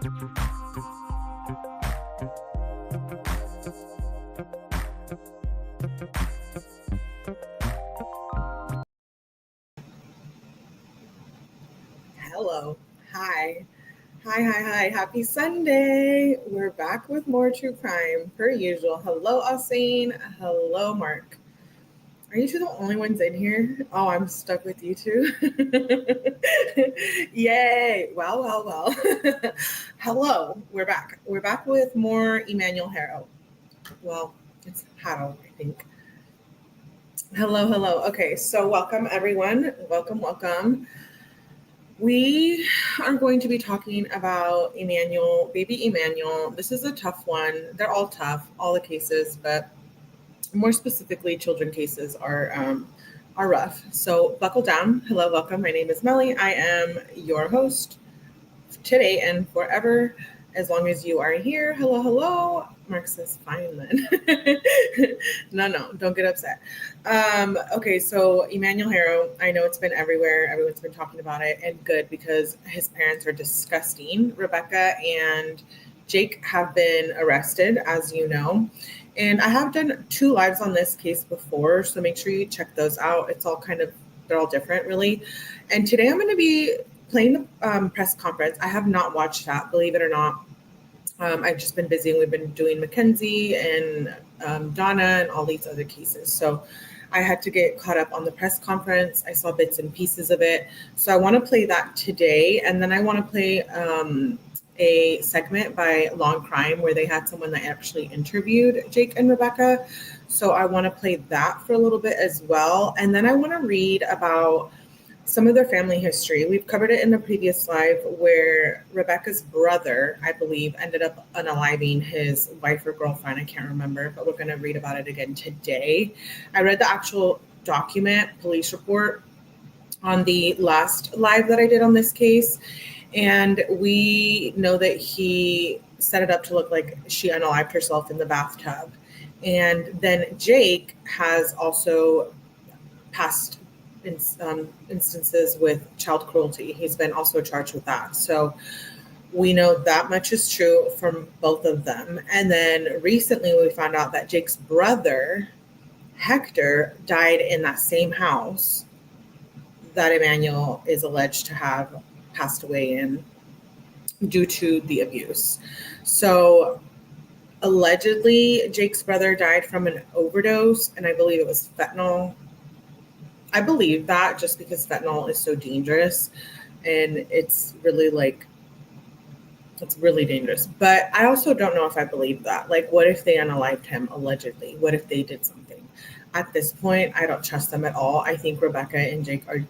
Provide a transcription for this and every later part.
Hello. Hi. Hi. Happy Sunday. We're back with more true crime per usual. Hello, Ausine. Hello, Mark. Are you two the only ones in here? Oh, I'm stuck with you two. Yay. Well. Hello. We're back. We're back with more Emmanuel Haro. Well, it's Haro, I think. Hello. Okay, so welcome everyone. Welcome. We are going to be talking about Emmanuel, baby Emmanuel. This is a tough one. They're all tough, all the cases, but more specifically, children cases are rough. So buckle down. Hello, welcome. My name is Melly. I am your host today and forever, as long as you are here. Hello. Mark says, fine then. No, don't get upset. Okay, so Emmanuel Haro, I know it's been everywhere. Everyone's been talking about it, and good, because his parents are disgusting. Rebecca and Jake have been arrested, as you know. And I have done 2 lives on this case before, so make sure you check those out. They're all different, really. And today I'm going to be playing the press conference. I have not watched that, believe it or not. I've just been busy, and we've been doing Mackenzie and Donna and all these other cases. So I had to get caught up on the press conference. I saw bits and pieces of it. So I want to play that today. And then I want to play a segment by Long Crime where they had someone that actually interviewed Jake and Rebecca. So I want to play that for a little bit as well. And then I want to read about some of their family history. We've covered it in the previous live where Rebecca's brother, I believe, ended up unaliving his wife or girlfriend. I can't remember, but we're going to read about it again today. I read the actual document, police report, on the last live that I did on this case. And we know that he set it up to look like she unalived herself in the bathtub. And then Jake has also passed instances with child cruelty. He's been also charged with that. So we know that much is true from both of them. And then recently we found out that Jake's brother, Hector, died in that same house that Emmanuel is alleged to have passed away in due to the abuse. So allegedly, Jake's brother died from an overdose, and I believe it was fentanyl. I believe that just because fentanyl is so dangerous, and it's really dangerous. But I also don't know if I believe that. Like, what if they unalived him allegedly? What if they did something? At this point, I don't trust them at all. I think Rebecca and Jake are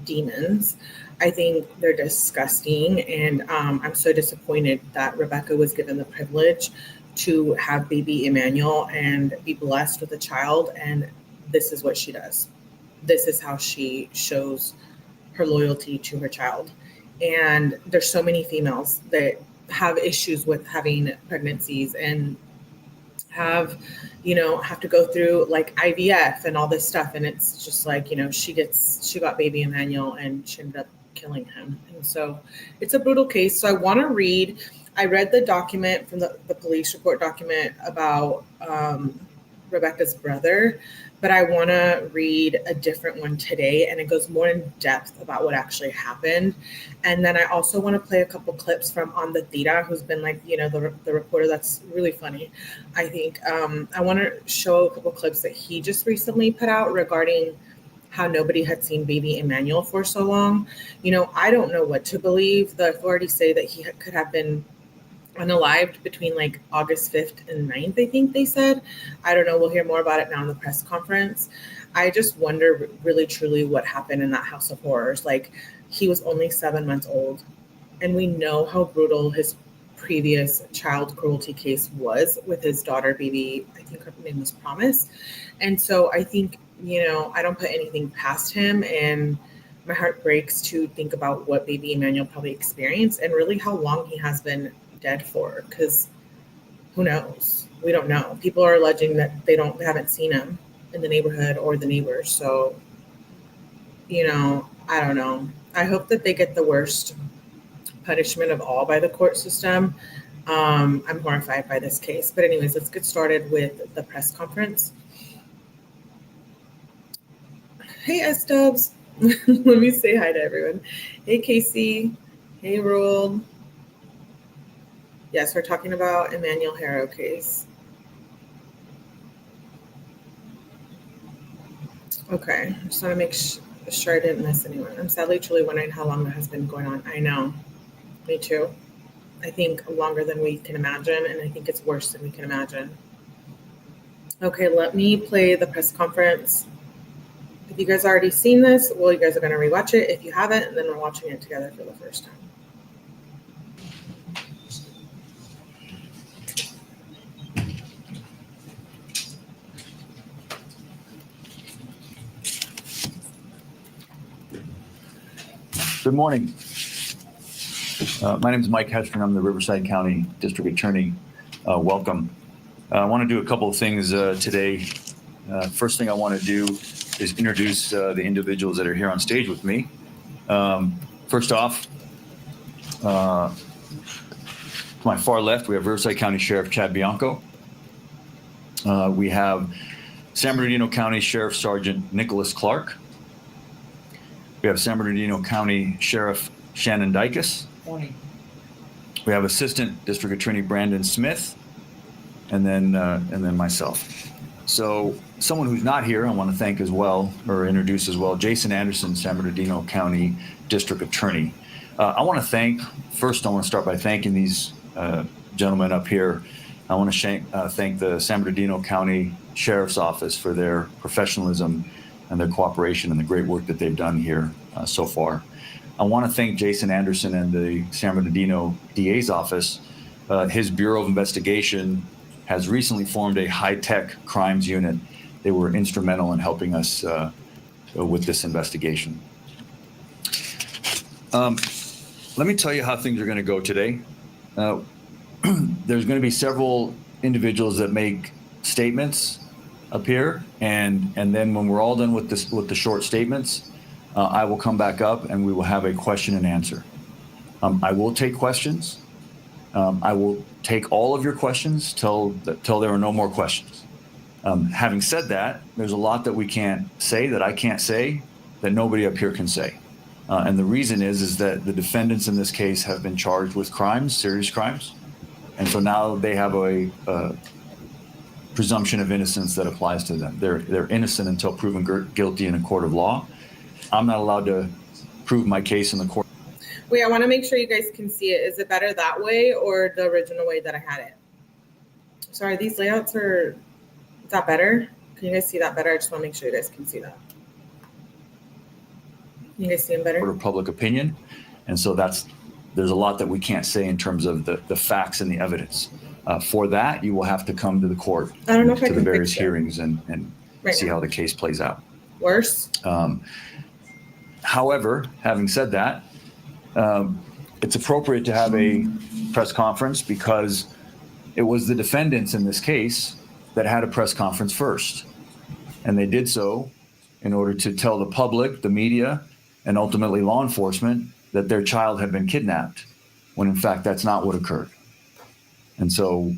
demons. I think they're disgusting, and I'm so disappointed that Rebecca was given the privilege to have baby Emmanuel and be blessed with a child, and this is what she does. This is how she shows her loyalty to her child. And there's so many females that have issues with having pregnancies and have to go through like IVF and all this stuff. And it's just like, she got baby Emmanuel and she ended up killing him. And so it's a brutal case. So I read the document from the police report document about Rebecca's brother, but I want to read a different one today, and it goes more in depth about what actually happened. And then I also want to play a couple clips from On the Theta, who's been like, the reporter that's really funny. I think I want to show a couple clips that he just recently put out regarding how nobody had seen baby Emmanuel for so long. I don't know what to believe. The authorities say that he could have been unalived between like August 5th and 9th, I think they said. I don't know. We'll hear more about it now in the press conference. I just wonder really, truly what happened in that house of horrors. Like, he was only 7 months old, and we know how brutal his previous child cruelty case was with his daughter, baby, I think her name was Promise. And so I think, I don't put anything past him, and my heart breaks to think about what baby Emmanuel probably experienced and really how long he has been dead for, because who knows? We don't know. People are alleging that they haven't seen him in the neighborhood or the neighbors. So, I don't know. I hope that they get the worst punishment of all by the court system. I'm horrified by this case. But anyways, let's get started with the press conference. Hey, S-Dubs. Let me say hi to everyone. Hey, Casey. Hey, Roald. Yes, we're talking about Emmanuel Haro case. Okay, I just want to make sure I didn't miss anyone. I'm sadly truly wondering how long that has been going on. I know. Me too. I think longer than we can imagine, and I think it's worse than we can imagine. Okay, let me play the press conference. If you guys already seen this, well, you guys are going to rewatch it. If you haven't, then we're watching it together for the first time. Good morning. My name is Mike Hetchner. I'm the Riverside County District Attorney. Welcome. I want to do a couple of things today. First thing I want to do is introduce the individuals that are here on stage with me. First off, to my far left, we have Riverside County Sheriff Chad Bianco. We have San Bernardino County Sheriff Sergeant Nicholas Clark. We have San Bernardino County Sheriff Shannon Dykes. Morning. We have Assistant District Attorney Brandon Smith, and then myself. So someone who's not here, I want to thank as well, or introduce as well, Jason Anderson, San Bernardino County District Attorney. I want to start by thanking these gentlemen up here. I want to thank the San Bernardino County Sheriff's Office for their professionalism and their cooperation and the great work that they've done here so far. I want to thank Jason Anderson and the San Bernardino DA's office. His Bureau of Investigation has recently formed a high-tech crimes unit. They were instrumental in helping us with this investigation. Let me tell you how things are going to go today. There's going to be several individuals that make statements up here, and then when we're all done with the short statements, I will come back up and we will have a question and answer. I will take questions. I will take all of your questions till there are no more questions. Having said that, there's a lot that we can't say, that I can't say, that nobody up here can say. And the reason is that the defendants in this case have been charged with crimes, serious crimes. And so now they have a presumption of innocence that applies to them. They're innocent until proven guilty in a court of law. I'm not allowed to prove my case in the court. Wait, I want to make sure you guys can see it. Is it better that way or the original way that I had it? Sorry, these layouts is that better? Can you guys see that better? I just want to make sure you guys can see that. You guys see them better? Court of public opinion. And so there's a lot that we can't say in terms of the facts and the evidence. For that, you will have to come to the court I don't know if I to can the various fix it. Hearings and Right see now. how the case plays out. Worse? However, having said that, it's appropriate to have a press conference because it was the defendants in this case that had a press conference first. And they did so in order to tell the public, the media, and ultimately law enforcement that their child had been kidnapped, when in fact that's not what occurred. And so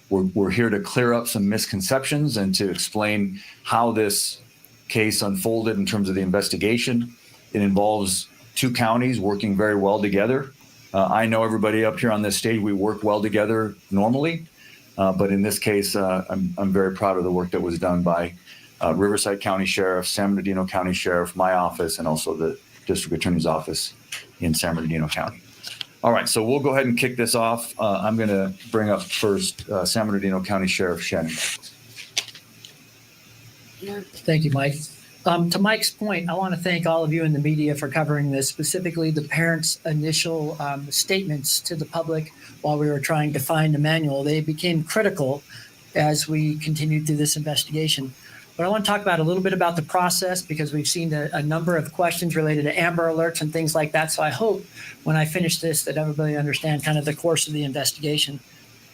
we're here to clear up some misconceptions and to explain how this case unfolded in terms of the investigation. It involves two counties working very well together. I know everybody up here on this stage, we work well together normally, but in this case, I'm very proud of the work that was done by Riverside County Sheriff, San Bernardino County Sheriff, my office, and also the District Attorney's Office in San Bernardino County. All right, so we'll go ahead and kick this off. I'm going to bring up first San Bernardino County Sheriff Shannon. Thank you, Mike. To Mike's point, I want to thank all of you in the media for covering this, specifically the parents' initial statements to the public while we were trying to find Emmanuel. They became critical as we continued through this investigation. But I want to talk about a little bit about the process because we've seen a number of questions related to Amber Alerts and things like that. So I hope when I finish this that everybody understands kind of the course of the investigation.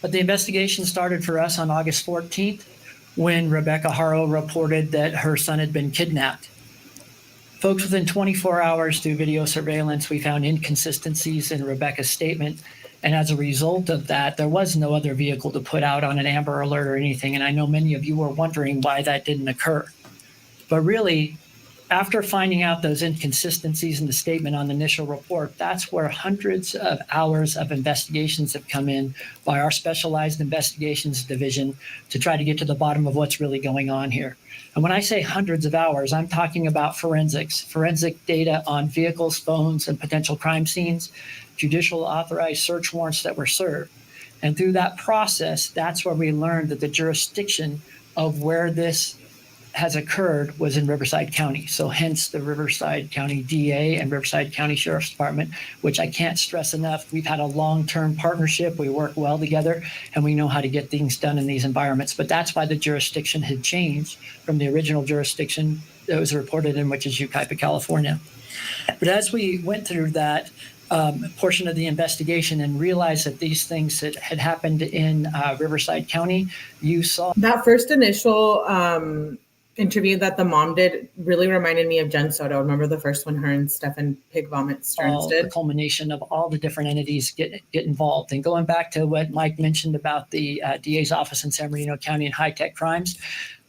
But the investigation started for us on August 14th when Rebecca Haro reported that her son had been kidnapped. Folks, within 24 hours through video surveillance, we found inconsistencies in Rebecca's statement. And as a result of that, there was no other vehicle to put out on an Amber Alert or anything. And I know many of you were wondering why that didn't occur. But really, after finding out those inconsistencies in the statement on the initial report, that's where hundreds of hours of investigations have come in by our specialized investigations division to try to get to the bottom of what's really going on here. And when I say hundreds of hours, I'm talking about forensic data on vehicles, phones, and potential crime scenes, judicial authorized search warrants that were served. And through that process, that's where we learned that the jurisdiction of where this has occurred was in Riverside County. So hence the Riverside County DA and Riverside County Sheriff's Department, which I can't stress enough. We've had a long-term partnership. We work well together, and we know how to get things done in these environments. But that's why the jurisdiction had changed from the original jurisdiction that was reported in, which is Yucaipa, California. But as we went through that portion of the investigation and realized that these things that had happened in Riverside County, you saw that first initial interview that the mom did really reminded me of Jen Soto. Remember the first one her and Stefan Pig Vomit Stearns did? The culmination of all the different entities get involved. And going back to what Mike mentioned about the DA's office in San Bernardino County and high-tech crimes,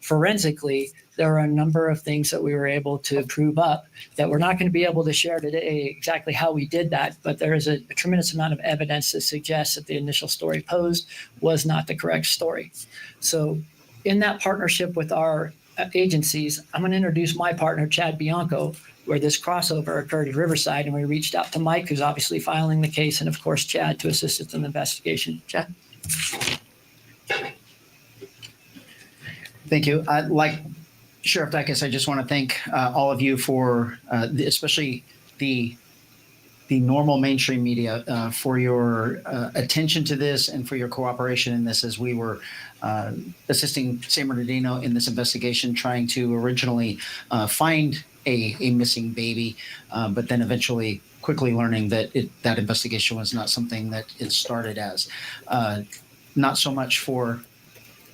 forensically, there are a number of things that we were able to prove up that we're not going to be able to share today exactly how we did that, but there is a tremendous amount of evidence that suggests that the initial story posed was not the correct story. So in that partnership with our agencies, I'm going to introduce my partner, Chad Bianco, where this crossover occurred at Riverside, and we reached out to Mike, who's obviously filing the case, and of course, Chad, to assist us in the investigation. Chad? Thank you. Like Sheriff Dicus, I just want to thank all of you for, especially the normal mainstream media, for your attention to this and for your cooperation in this as we were assisting San Bernardino in this investigation, trying to originally find a missing baby, but then eventually quickly learning that that investigation was not something that it started as. Not so much for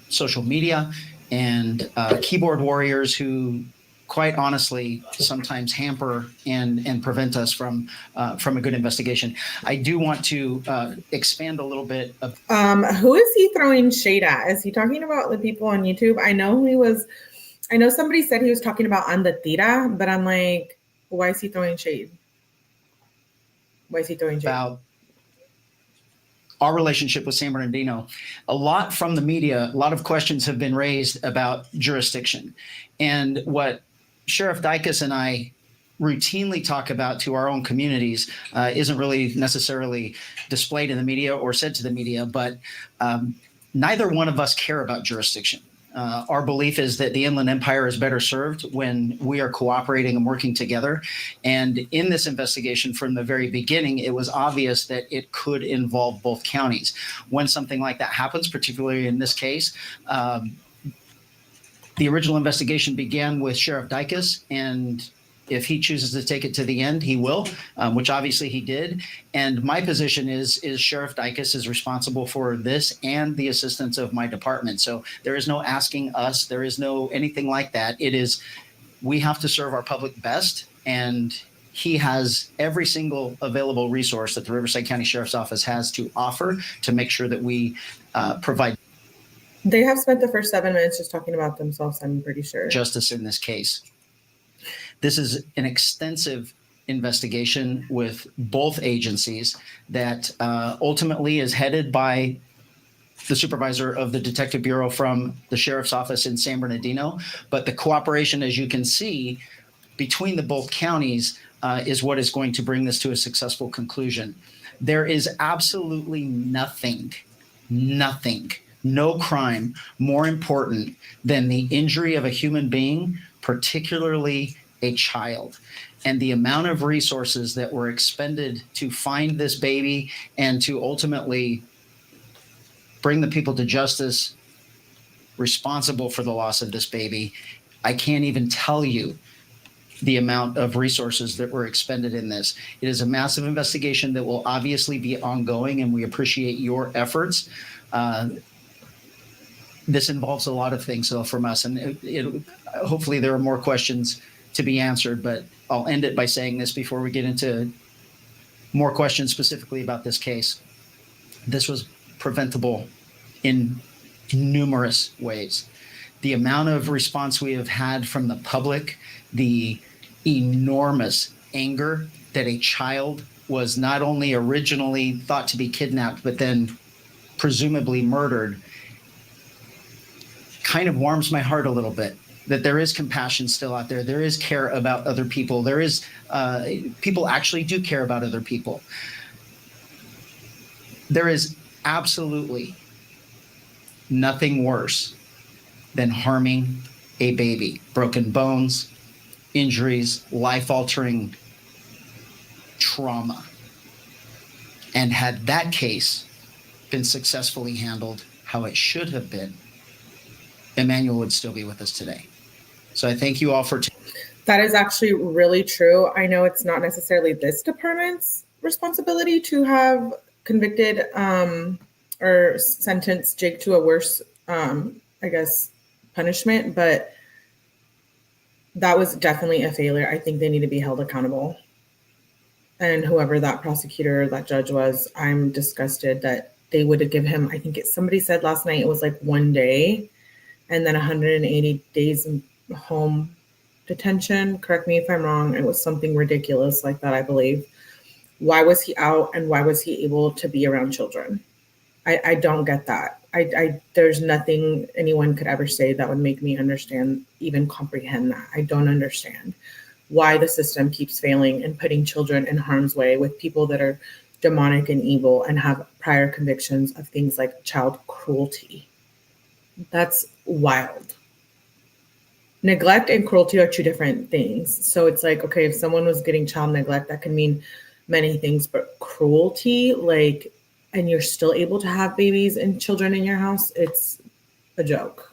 social media and keyboard warriors who quite honestly sometimes hamper and prevent us from a good investigation. I do want to expand a little bit. Who is he throwing shade at? Is he talking about the people on YouTube? I know somebody said he was talking about on the Tira, but I'm like, why is he throwing shade? Why is he throwing shade? About our relationship with San Bernardino. A lot from the media, a lot of questions have been raised about jurisdiction. And what Sheriff Dicus and I routinely talk about to our own communities isn't really necessarily displayed in the media or said to the media, but neither one of us care about jurisdiction. Our belief is that the Inland Empire is better served when we are cooperating and working together. And in this investigation from the very beginning, it was obvious that it could involve both counties. When something like that happens, particularly in this case, the original investigation began with Sheriff Dicus, and if he chooses to take it to the end, he will, which obviously he did. And my position is Sheriff Dicus is responsible for this and the assistance of my department. So there is no asking us. There is no anything like that. It is, we have to serve our public best, and he has every single available resource that the Riverside County Sheriff's Office has to offer to make sure that we provide. They have spent the first 7 minutes just talking about themselves, I'm pretty sure. Justice in this case. This is an extensive investigation with both agencies that ultimately is headed by the supervisor of the Detective Bureau from the Sheriff's Office in San Bernardino. But the cooperation, as you can see, between the both counties is what is going to bring this to a successful conclusion. There is absolutely nothing, no crime more important than the injury of a human being, particularly a child. And the amount of resources that were expended to find this baby and to ultimately bring the people to justice responsible for the loss of this baby, I can't even tell you the amount of resources that were expended in this. It is a massive investigation that will obviously be ongoing, and we appreciate your efforts. This involves a lot of things, though, from us, and hopefully there are more questions to be answered, but I'll end it by saying this before we get into more questions specifically about this case. This was preventable in numerous ways. The amount of response we have had from the public, the enormous anger that a child was not only originally thought to be kidnapped, but then presumably murdered, kind of warms my heart a little bit. That there is compassion still out there. There is care about other people. There is, people actually do care about other people. There is absolutely nothing worse than harming a baby. Broken bones, injuries, life-altering trauma. And had that case been successfully handled how it should have been, Emmanuel would still be with us today. So I thank you all for. That is actually really true. I know it's not necessarily this department's responsibility to have convicted or sentenced Jake to a worse, punishment, but that was definitely a failure. I think they need to be held accountable. And whoever that prosecutor, that judge was, I'm disgusted that they would have given him, I think somebody said last night it was like 1 day and then 180 days in home detention. Correct me if I'm wrong. It was something ridiculous like that, I believe. Why was he out and why was he able to be around children? I don't get that. There's nothing anyone could ever say that would make me understand, even comprehend that. I don't understand why the system keeps failing and putting children in harm's way with people that are demonic and evil and have prior convictions of things like child cruelty. That's wild. Neglect and cruelty are two different things. So it's like, okay, if someone was getting child neglect, that can mean many things, but cruelty, like, and you're still able to have babies and children in your house, it's a joke,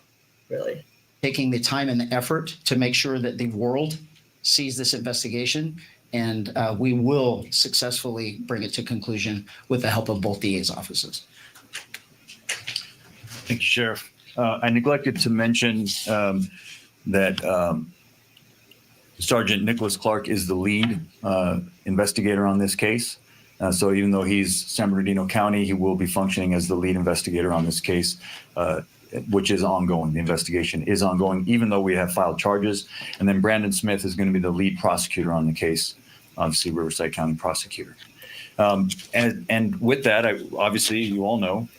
really. Taking the time and the effort to make sure that the world sees this investigation, and we will successfully bring it to conclusion with the help of both DA's offices. Thank you, Sheriff. I neglected to mention that Sergeant Nicholas Clark is the lead investigator on this case. So even though he's San Bernardino County, he will be functioning as the lead investigator on this case, which is ongoing. The investigation is ongoing, even though we have filed charges. And then Brandon Smith is going to be the lead prosecutor on the case, obviously Riverside County prosecutor. And with that, obviously, you all know,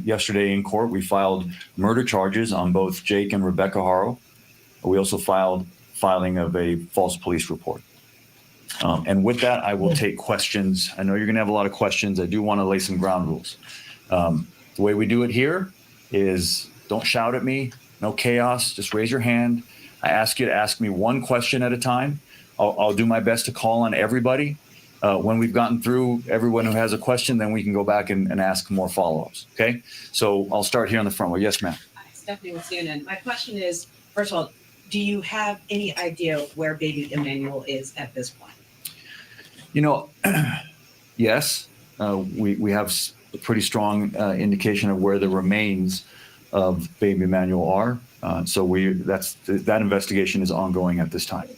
yesterday in court, we filed murder charges on both Jake and Rebecca Haro. We also filed filing of a false police report. And with that, I will take questions. I know you're going to have a lot of questions. I do want to lay some ground rules. The way we do it here is don't shout at me, no chaos, just raise your hand. I ask you to ask me one question at a time. I'll do my best to call on everybody. When we've gotten through everyone who has a question, then we can go back and ask more follow-ups, okay? So I'll start here on the front row. Yes, ma'am. Stephanie with CNN. My question is, first of all, do you have any idea where baby Emmanuel is at this point? You know, yes, we have a pretty strong indication of where the remains of baby Emmanuel are. So that investigation is ongoing at this time.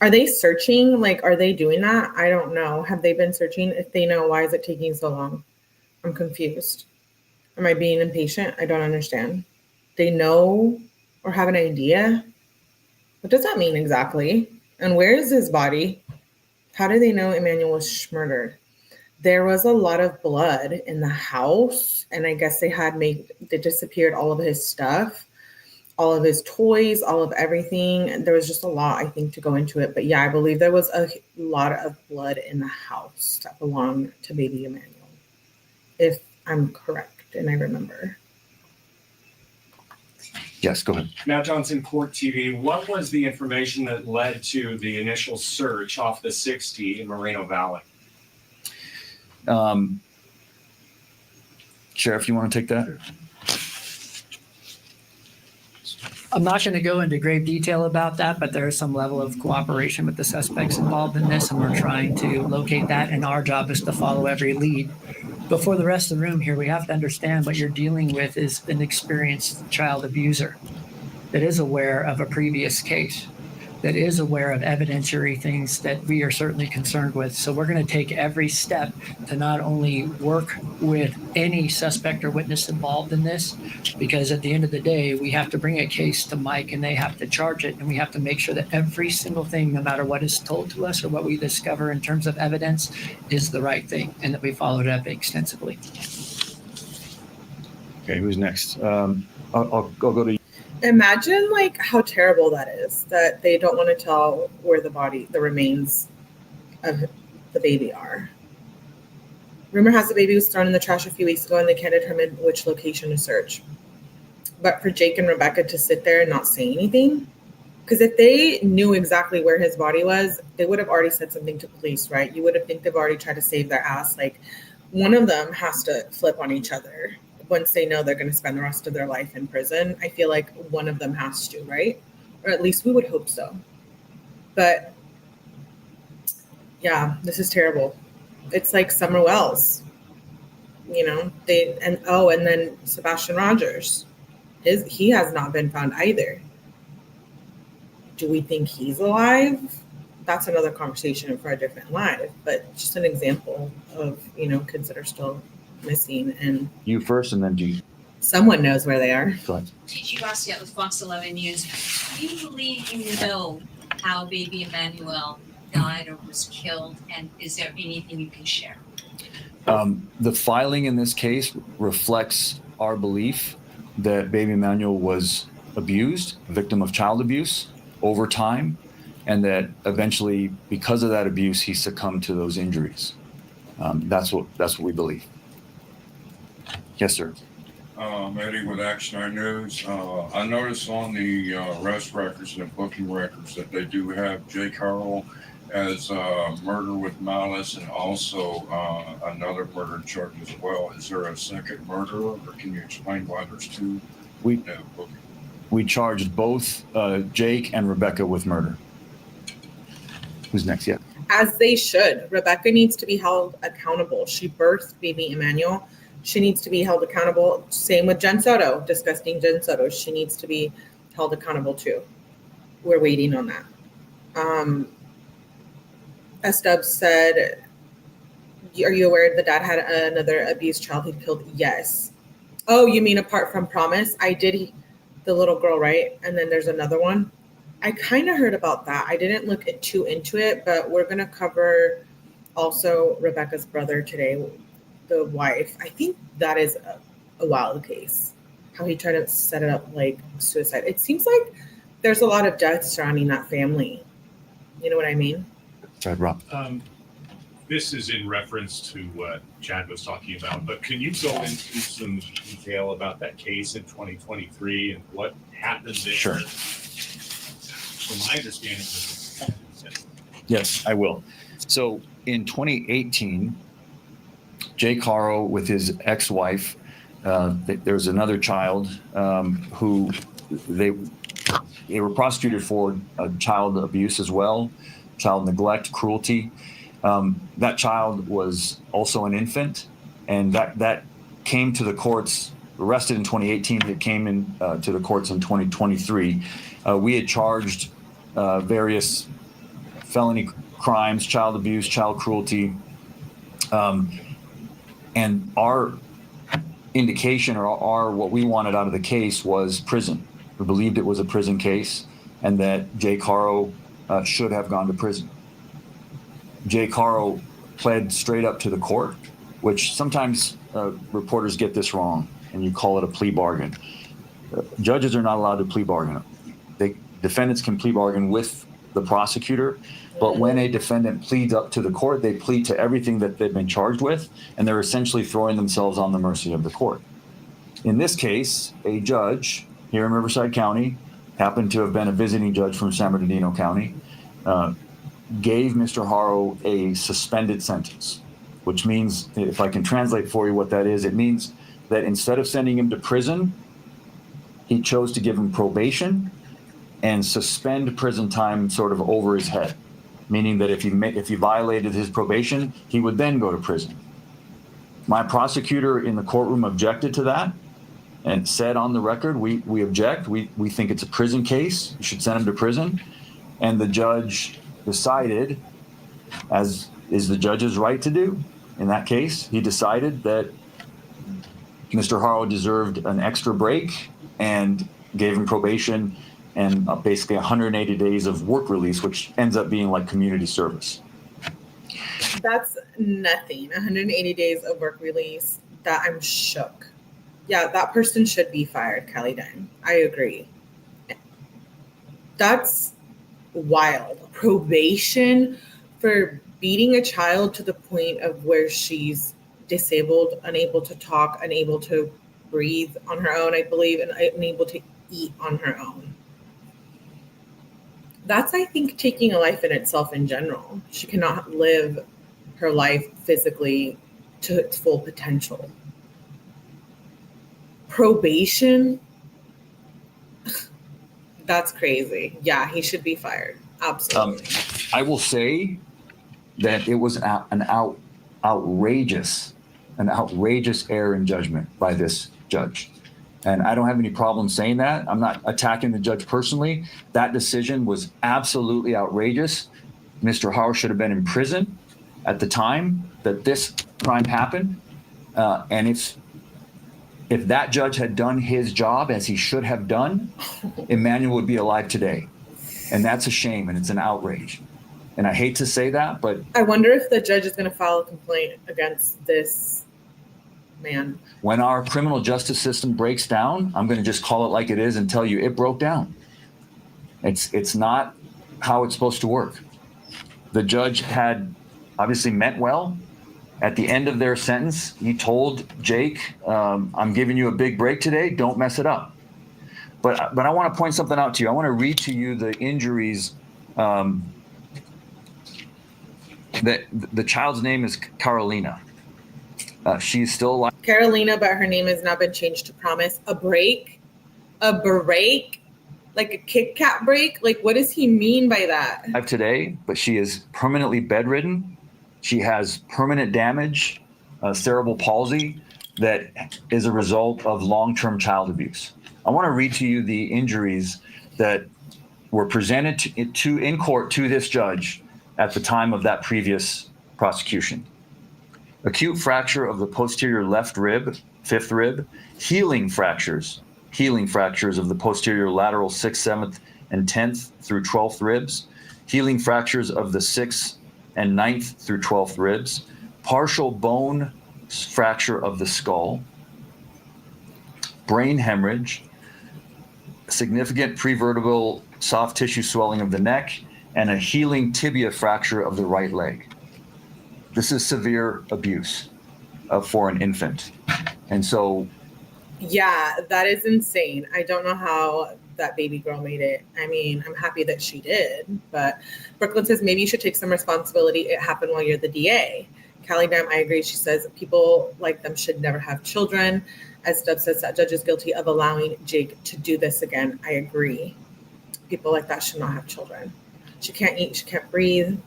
Are they searching? Like, are they doing that? I don't know. Have they been searching? If they know, why is it taking so long? I'm confused. Am I being impatient? I don't understand. They know or have an idea? What does that mean exactly? And where is his body? How do they know Emmanuel was murdered? There was a lot of blood in the house, and I guess they disappeared all of his stuff, all of his toys, all of everything. There was just a lot, I think, to go into it. But yeah, I believe there was a lot of blood in the house that belonged to baby Emmanuel, if I'm correct and I remember. Yes, go ahead. Matt Johnson, Court TV. What was the information that led to the initial search off the 60 in Moreno Valley? Sheriff, you want to take that? I'm not going to go into grave detail about that, but there is some level of cooperation with the suspects involved in this, and we're trying to locate that, and our job is to follow every lead. But for the rest of the room here, we have to understand what you're dealing with is an experienced child abuser that is aware of a previous case. that is aware of evidentiary things that we are certainly concerned with. So we're going to take every step to not only work with any suspect or witness involved in this, because at the end of the day, we have to bring a case to Mike and they have to charge it. And we have to make sure that every single thing, no matter what is told to us or what we discover in terms of evidence, is the right thing and that we followed up extensively. Okay, who's next? I'll go to. Imagine like how terrible that is, that they don't want to tell where the remains of the baby are. Rumor has the baby was thrown in the trash a few weeks ago and they can't determine which location to search. But for Jake and Rebecca to sit there and not say anything, because if they knew exactly where his body was, they would have already said something to police, right? You would have think they've already tried to save their ass. Like, one of them has to flip on each other. Once they know they're going to spend the rest of their life in prison, I feel like one of them has to, right? Or at least we would hope so. But yeah, this is terrible. It's like Summer Wells, and then Sebastian Rogers, he has not been found either. Do we think he's alive? That's another conversation for a different live, but just an example of, kids that are still missing. And You first and then G. Someone knows where they are. Go ahead. Gigi Garcia with Fox 11 News. Do you believe you know how baby Emmanuel died or was killed? And is there anything you can share? The filing in this case reflects our belief that baby Emmanuel was abused, a victim of child abuse over time, and that eventually, because of that abuse, he succumbed to those injuries. That's what we believe. Yes, sir. Eddie with Action Eye News. I noticed on the arrest records and the booking records that they do have Jake Haro as murder with malice and also another murder charge as well. Is there a second murderer, or can you explain why there's two? We charged both Jake and Rebecca with murder. Who's next? Yeah. As they should. Rebecca needs to be held accountable. She birthed baby Emmanuel. She needs to be held accountable. Same with Jen Soto, disgusting Jen Soto. She needs to be held accountable too. We're waiting on that. S-Dubs said, are you aware the dad had another abused child he killed? Yes. Oh, you mean apart from Promise? I did, the little girl, right? And then there's another one. I kind of heard about that. I didn't look too into it, but we're going to cover also Rebecca's brother today, the wife. I think that is a wild case, how he tried to set it up like suicide. It seems like there's a lot of death surrounding that family. You know what I mean? Sorry, Rob. This is in reference to what Chad was talking about, but can you go into some detail about that case in 2023 and what happened there? Sure. From my understanding. Yes, I will. So in 2018, Jake Haro with his ex-wife, there was another child who they were prosecuted for child abuse as well, child neglect, cruelty. That child was also an infant, and that came to the courts, arrested in 2018. It came in to the courts in 2023. We had charged various felony crimes, child abuse, child cruelty, and our indication or our what we wanted out of the case was prison. We believed it was a prison case, and that Jake Haro should have gone to prison. Jake Haro pled straight up to the court, which sometimes reporters get this wrong, and you call it a plea bargain. Judges are not allowed to plea bargain. Defendants can plea bargain with the prosecutor, but when a defendant pleads up to the court, they plead to everything that they've been charged with, and they're essentially throwing themselves on the mercy of the court. In this case, a judge here in Riverside County, happened to have been a visiting judge from San Bernardino County, gave Mr. Haro a suspended sentence, which means, if I can translate for you what that is, it means that instead of sending him to prison, he chose to give him probation and suspend prison time sort of over his head, meaning that if he violated his probation, he would then go to prison. My prosecutor in the courtroom objected to that and said on the record, we object. We think it's a prison case. You should send him to prison. And the judge decided, as is the judge's right to do in that case, he decided that Mr. Haro deserved an extra break and gave him probation and basically 180 days of work release, which ends up being like community service. That's nothing. 180 days of work release. That I'm shook. Yeah, that person should be fired, 𝐸𝐸. I agree. That's wild. Probation for beating a child to the point of where she's disabled, unable to talk, unable to breathe on her own, I believe, and unable to eat on her own. That's, I think, taking a life in itself in general. She cannot live her life physically to its full potential. Probation? That's crazy. Yeah, he should be fired. Absolutely. I will say that it was an outrageous error in judgment by this judge. And I don't have any problem saying that. I'm not attacking the judge personally. That decision was absolutely outrageous. Mr. Haro should have been in prison at the time that this crime happened. And if that judge had done his job as he should have done, Emmanuel would be alive today. And that's a shame, and it's an outrage. And I hate to say that, but I wonder if the judge is going to file a complaint against this man. When our criminal justice system breaks down, I'm going to just call it like it is and tell you it broke down. It's not how it's supposed to work. The judge had obviously meant well. At the end of their sentence, he told Jake, I'm giving you a big break today. Don't mess it up. But I want to point something out to you. I want to read to you the injuries. That the child's name is Carolina. She's still alive. Carolina, but her name has now been changed to Promise. A break? A break? Like a Kit Kat break? Like, what does he mean by that? Today, but she is permanently bedridden. She has permanent damage, cerebral palsy, that is a result of long-term child abuse. I want to read to you the injuries that were presented in court to this judge at the time of that previous prosecution. Acute fracture of the posterior left rib, fifth rib, healing fractures of the posterior lateral 6th, 7th, and 10th through 12th ribs, healing fractures of the 6th and 9th through 12th ribs, partial bone fracture of the skull, brain hemorrhage, significant prevertebral soft tissue swelling of the neck, and a healing tibia fracture of the right leg. This is severe abuse for an infant. And so, yeah, that is insane. I don't know how that baby girl made it. I mean, I'm happy that she did, but Brooklyn says maybe you should take some responsibility. It happened while you're the DA. 𝐸𝐸, I agree. She says people like them should never have children. As Dub says, that judge is guilty of allowing Jake to do this again. I agree. People like that should not have children. She can't eat, she can't breathe.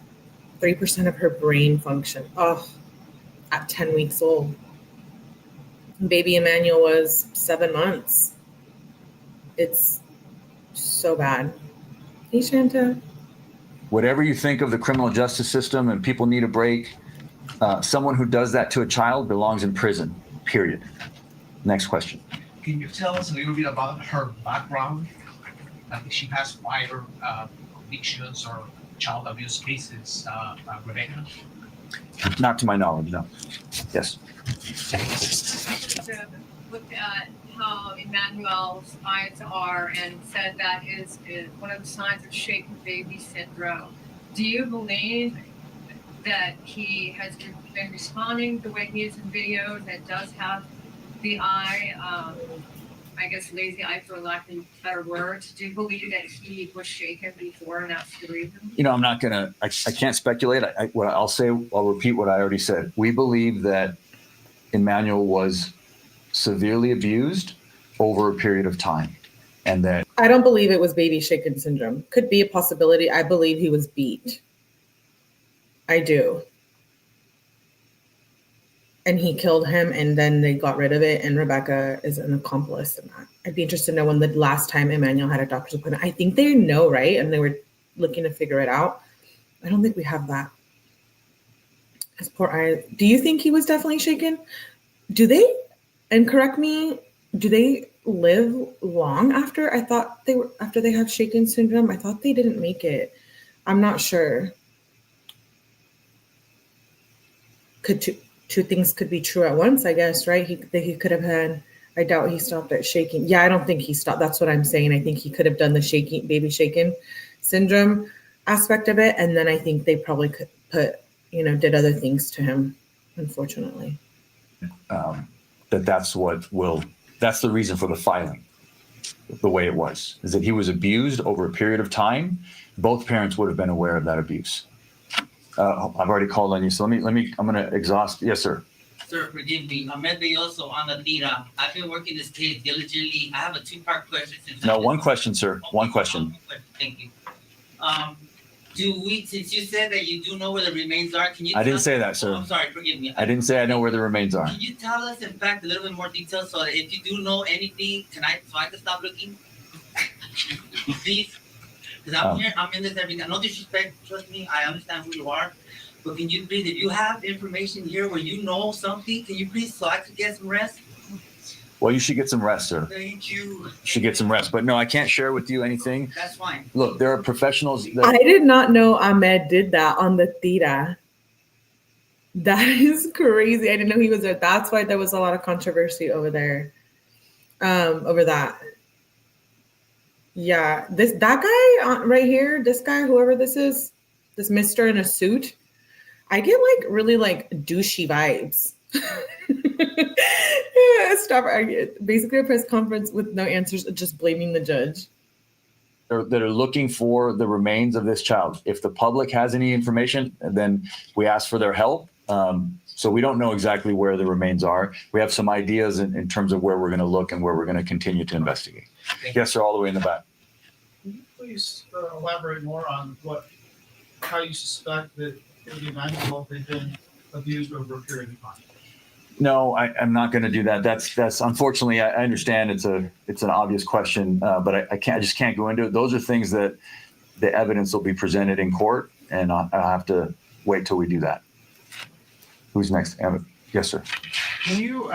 3% of her brain function. Oh, at 10 weeks old. Baby Emmanuel was 7 months. It's so bad. Hey, Shanta. whatever you think of the criminal justice system and people need a break, someone who does that to a child belongs in prison, period. Next question. Can you tell us a little bit about her background? Like she has prior convictions or child abuse cases, Rebecca? Not to my knowledge, no. Yes. Looked at how Emmanuel's eyes are and said that is one of the signs of shaken baby syndrome. Do you believe that he has been responding the way he is in videos and does have the eye, I guess lazy eye for lack of better words? Do you believe that he was shaken before and that's the reason? You know, I'm not gonna, I can't speculate. What I'll say, I'll repeat what I already said. We believe that Emmanuel was severely abused over a period of time, and that I don't believe it was baby shaken syndrome. Could be a possibility. I believe he was beat. I do. And he killed him, and then they got rid of it, and Rebecca is an accomplice in that. I'd be interested to know when the last time Emmanuel had a doctor's appointment. I think they know, right? And they were looking to figure it out. I don't think we have that. His poor eye. Do you think he was definitely shaken? Do they, and correct me, do they live long after? I thought they were, after they have shaken syndrome, I thought they didn't make it. I'm not sure. Could two things could be true at once, I guess, right? He could have had, I doubt he stopped at shaking. Yeah, I don't think he stopped. That's what I'm saying. I think he could have done the shaking, baby shaken syndrome aspect of it. And then I think they probably could put, did other things to him, unfortunately. That's the reason for the filing, the way it was, is that he was abused over a period of time. Both parents would have been aware of that abuse. I've already called on you, so I'm going to exhaust. Yes, sir. Sir, forgive me. Ahmed Belloso on the Tira. I've been working this case diligently. I have a two-part question. No, one question, sir. One question. Thank you. Since you said that you do know where the remains are, can you I didn't say that, sir. I'm sorry, forgive me. I didn't say I know where the remains are. Can you tell us, in fact, a little bit more detail so that if you do know anything, so I can stop looking? Please? Because I'm in this every day. No disrespect, trust me, I understand who you are. But can you please, if you have information here where you know something, can you please, so I could get some rest? Well, you should get some rest, sir. Thank you. You should get some rest. But no, I can't share with you anything. That's fine. Look, there are professionals. I did not know Ahmed did that on the Tira. That is crazy. I didn't know he was there. That's why there was a lot of controversy over there, over that. Yeah, that guy right here, this guy, whoever this is, this mister in a suit, I get really douchey vibes. Stop arguing. Basically a press conference with no answers, just blaming the judge. That are looking for the remains of this child. If the public has any information, then we ask for their help. So we don't know exactly where the remains are. We have some ideas in terms of where we're going to look and where we're going to continue to investigate. Yes, sir, all the way in the back. Can you please elaborate more on how you suspect that Emmanuel had been abused over a period of time? No, I'm not going to do that. That's unfortunately, I understand it's an obvious question, but I just can't go into it. Those are things that the evidence will be presented in court, and I'll have to wait till we do that. Who's next? Yes, sir. Can you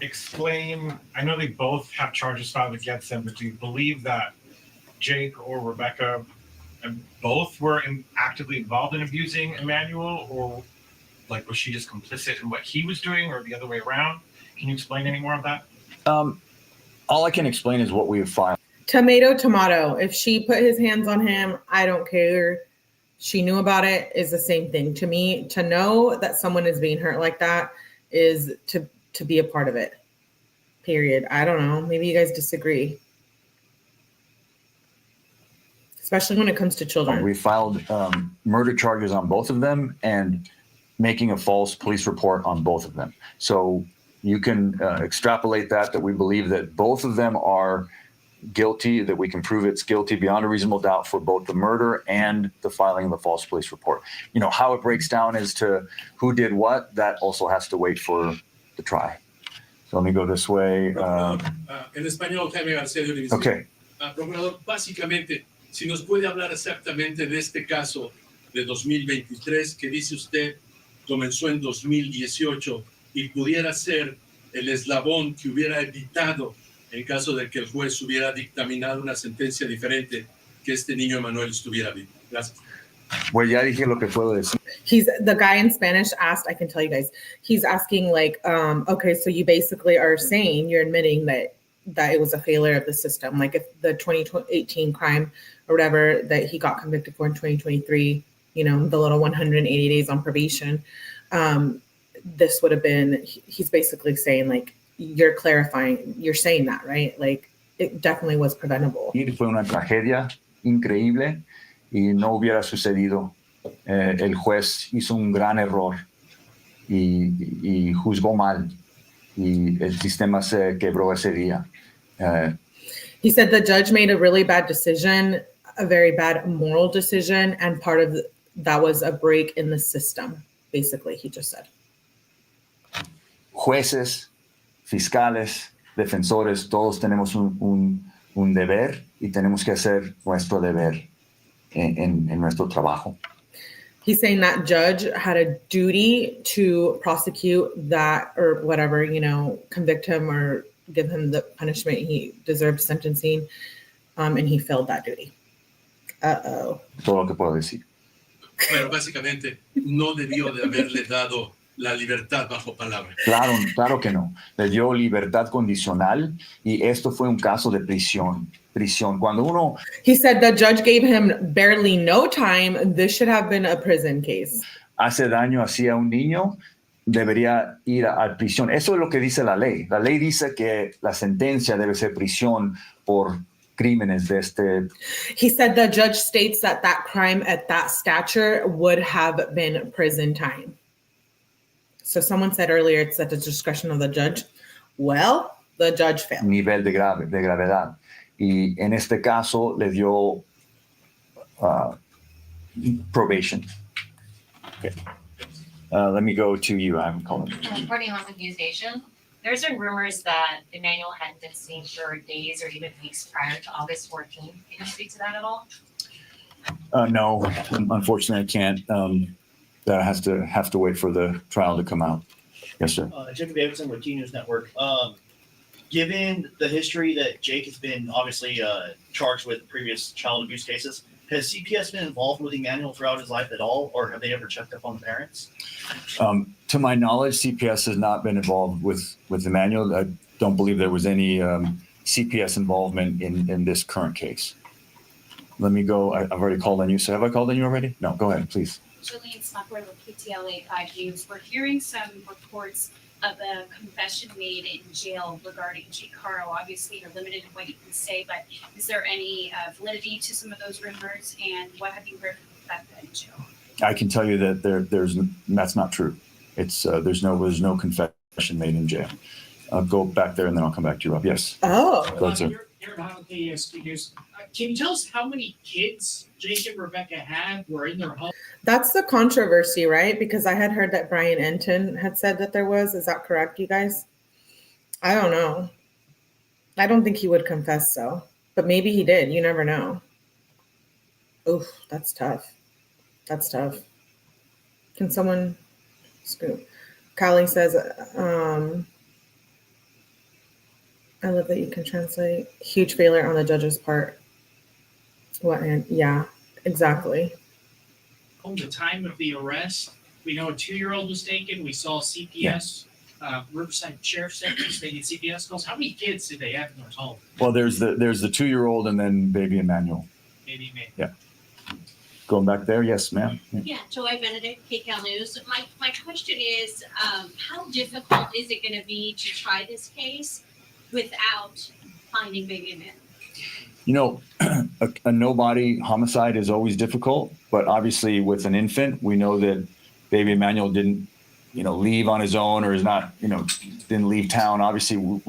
explain? I know they both have charges filed against them, but do you believe that Jake or Rebecca both were actively involved in abusing Emmanuel, or was she just complicit in what he was doing, or the other way around? Can you explain any more of that? All I can explain is what we have filed. Tomato. If she put his hands on him, I don't care. She knew about it is the same thing. To me, to know that someone is being hurt like that is to be a part of it. Period. I don't know. Maybe you guys disagree. Especially when it comes to children. We filed murder charges on both of them and making a false police report on both of them. So you can extrapolate that we believe that both of them are guilty, that we can prove it's guilty beyond a reasonable doubt for both the murder and the filing of the false police report. How it breaks down as to who did what, that also has to wait for the trial. So let me go this way. En español, Jaime García de Univisión. Okay. Procurador, básicamente, si nos puede hablar exactamente de este caso de 2023 que dice usted comenzó en 2018 y pudiera ser el eslabón que hubiera evitado en caso de que el juez hubiera dictaminado una sentencia diferente, que este niño Emmanuel estuviera vivo. Gracias. Well, ya dije lo que puedo decir. The guy in Spanish asked, I can tell you guys, he's asking okay, so you basically are saying, you're admitting that it was a failure of the system. Like if the 2018 crime or whatever that he got convicted for in 2023, the little 180 days on probation, this would have been, he's basically saying you're clarifying, you're saying that, right? It definitely was preventable. Fue una tragedia increíble y no hubiera sucedido. El juez hizo un gran error y juzgó mal y el sistema se quebró ese día. He said the judge made a really bad decision, a very bad moral decision, and part of that was a break in the system, basically, he just said. Jueces, fiscales, defensores, todos tenemos un deber y tenemos que hacer nuestro deber. en nuestro trabajo. He's saying that judge had a duty to prosecute that or whatever, convict him or give him the punishment he deserved sentencing, and he failed that duty. Uh-oh. Todo lo que puedo decir. Bueno, básicamente no debió de haberle dado la libertad bajo palabra. Claro que no. Le dio libertad condicional y esto fue un caso de prisión. Cuando uno... He said the judge gave him barely no time. This should have been a prison case. Hace daño así a un niño, debería ir a prisión. Eso es lo que dice la ley. La ley dice que la sentencia debe ser prisión por crímenes de este. He said the judge states that crime at that stature would have been prison time. So someone said earlier it's at the discretion of the judge. Well, the judge failed. Nivel de gravedad. Y en este caso le dio probation. Okay. Let me go to you. I'm calling. Reporting on accusation. There's been rumors that Emmanuel hadn't been seen for days or even weeks prior to August 14th. Can you speak to that at all? No, unfortunately, I can't. That has to wait for the trial to come out. Yes, sir. Jacob Davidson with T News Network. Given the history that Jake has been obviously charged with previous child abuse cases, has CPS been involved with Emmanuel throughout his life at all, or have they ever checked up on the parents? To my knowledge, CPS has not been involved with Emmanuel. I don't believe there was any CPS involvement in this current case. Let me go. I've already called on you. So have I called on you already? No, go ahead, please. Julian Smuckler with 𝐼𝐸. We're hearing some reports of a confession made in jail regarding Jake Haro. Obviously, you're limited in what you can say, but is there any validity to some of those rumors? And what have you heard from Rebecca in jail? I can tell you that that's not true. It's there's no confession made in jail. I'll go back there and then I'll come back to you, Rob. Yes. Oh. Go ahead, sir. You're not with the News. Can you tell us how many kids Jake and Rebecca had were in their home? That's the controversy, right? Because I had heard that Brian Enton had said that there was. Is that correct, you guys? I don't know. I don't think he would confess so, but maybe he did. You never know. Oof, that's tough. That's tough. Can someone scoop? Callie says, I love that you can translate. Huge failure on the judge's part. What? Yeah, exactly. From the time of the arrest, we know a 2-year-old was taken. We saw CPS, Riverside Sheriff's Deputies making CPS calls. How many kids did they have in their home? Well, there's the 2-year-old and then baby Emmanuel. Maybe. Yeah. Going back there, yes, ma'am. Yeah, Joy Benedict, 𝐞𝐥𝐥𝐲 News. My question is, how difficult is it going to be to try this case without finding baby Emmanuel? You know, a no-body homicide is always difficult, but obviously with an infant, we know that baby Emmanuel didn't, leave on his own or is not, didn't leave town. Obviously,